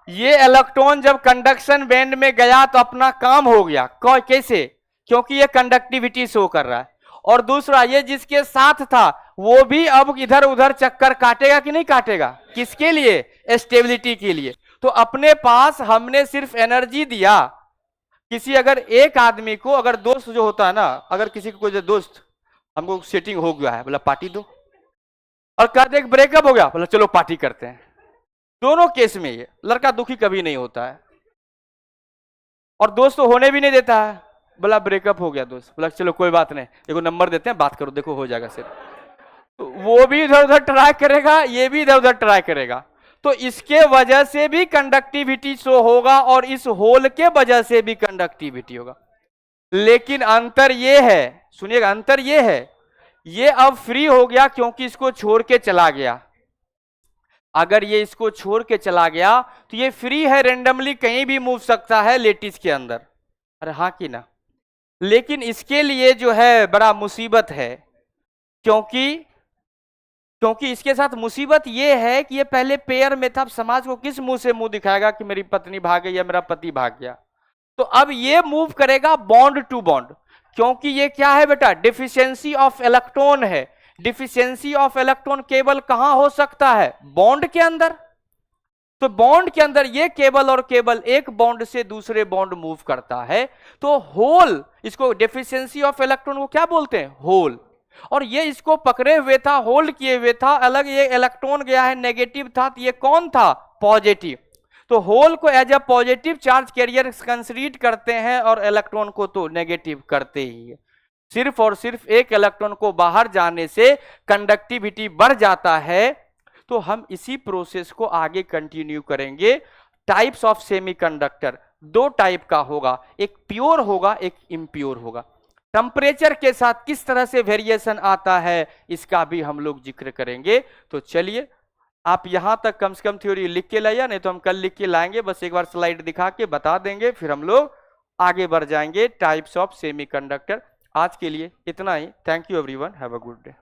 ये इलेक्ट्रॉन जब कंडक्शन बैंड में गया तो अपना काम हो गया। कैसे? क्योंकि ये कंडक्टिविटी शो कर रहा है। और दूसरा, ये जिसके साथ था वो भी अब इधर उधर चक्कर काटेगा कि नहीं काटेगा? किसके लिए? स्टेबिलिटी के लिए। तो अपने पास हमने सिर्फ एनर्जी दिया। किसी अगर एक आदमी को, अगर दोस्त जो होता है ना, अगर किसी को कोई दोस्त, हमको सेटिंग हो गया है, बोला पार्टी दो, और कहते ब्रेकअप हो गया, बोला चलो पार्टी करते हैं। दोनों केस में ये लड़का दुखी कभी नहीं होता है, और दोस्त तो होने भी नहीं देता है। बोला ब्रेकअप हो गया, दोस्त बोला चलो कोई बात नहीं, देखो नंबर देते हैं, बात करो, देखो हो जाएगा सिर्फ। तो वो भी इधर उधर ट्राई करेगा, ये भी इधर उधर ट्राई करेगा। तो इसके वजह से भी कंडक्टिविटी शो होगा, और इस होल के वजह से भी कंडक्टिविटी होगा। लेकिन अंतर ये है, सुनिएगा, अंतर ये है, ये अब फ्री हो गया क्योंकि इसको छोड़ के चला गया। अगर ये इसको छोड़ के चला गया तो ये फ्री है, रेंडमली कहीं भी मूव सकता है लेटिस के अंदर। अरे हाँ कि ना? लेकिन इसके लिए जो है बड़ा मुसीबत है, क्योंकि क्योंकि इसके साथ मुसीबत ये है कि ये पहले पेयर में था। अब समाज को किस मुंह से मुंह दिखाएगा कि मेरी पत्नी भाग गई या मेरा पति भाग गया? तो अब ये मूव करेगा बॉन्ड टू बॉन्ड, क्योंकि ये क्या है बेटा, डिफिशियंसी ऑफ इलेक्ट्रॉन है। डिफिशियंसी ऑफ इलेक्ट्रॉन केवल कहां हो सकता है? बॉन्ड के अंदर। तो बॉन्ड के अंदर ये केबल और केबल एक बॉन्ड से दूसरे बॉन्ड मूव करता है। तो होल, इसको डेफिशिएंसी ऑफ इलेक्ट्रॉन को क्या बोलते हैं? होल। और ये इसको पकड़े हुए था, होल्ड किए हुए था, अलग ये इलेक्ट्रॉन गया है, नेगेटिव था, तो ये कौन था? पॉजिटिव। तो होल को as a positive charge carrier consider करते हैं, और इलेक्ट्रॉन को तो नेगेटिव करते ही है। सिर्फ और सिर्फ एक इलेक्ट्रॉन को बाहर जाने से कंडक्टिविटी बढ़ जाता है। तो हम इसी प्रोसेस को आगे कंटिन्यू करेंगे। टाइप्स ऑफ सेमीकंडक्टर दो टाइप का होगा, एक प्योर होगा, एक इम्प्योर होगा। टेम्परेचर के साथ किस तरह से वेरिएशन आता है इसका भी हम लोग जिक्र करेंगे। तो चलिए, आप यहां तक कम से कम थ्योरी लिख के लाइए, नहीं तो हम कल लिख के लाएंगे, बस एक बार स्लाइड दिखा के बता देंगे, फिर हम लोग आगे बढ़ जाएंगे टाइप्स ऑफ सेमीकंडक्टर। आज के लिए इतना ही। Thank you everyone, have a good day.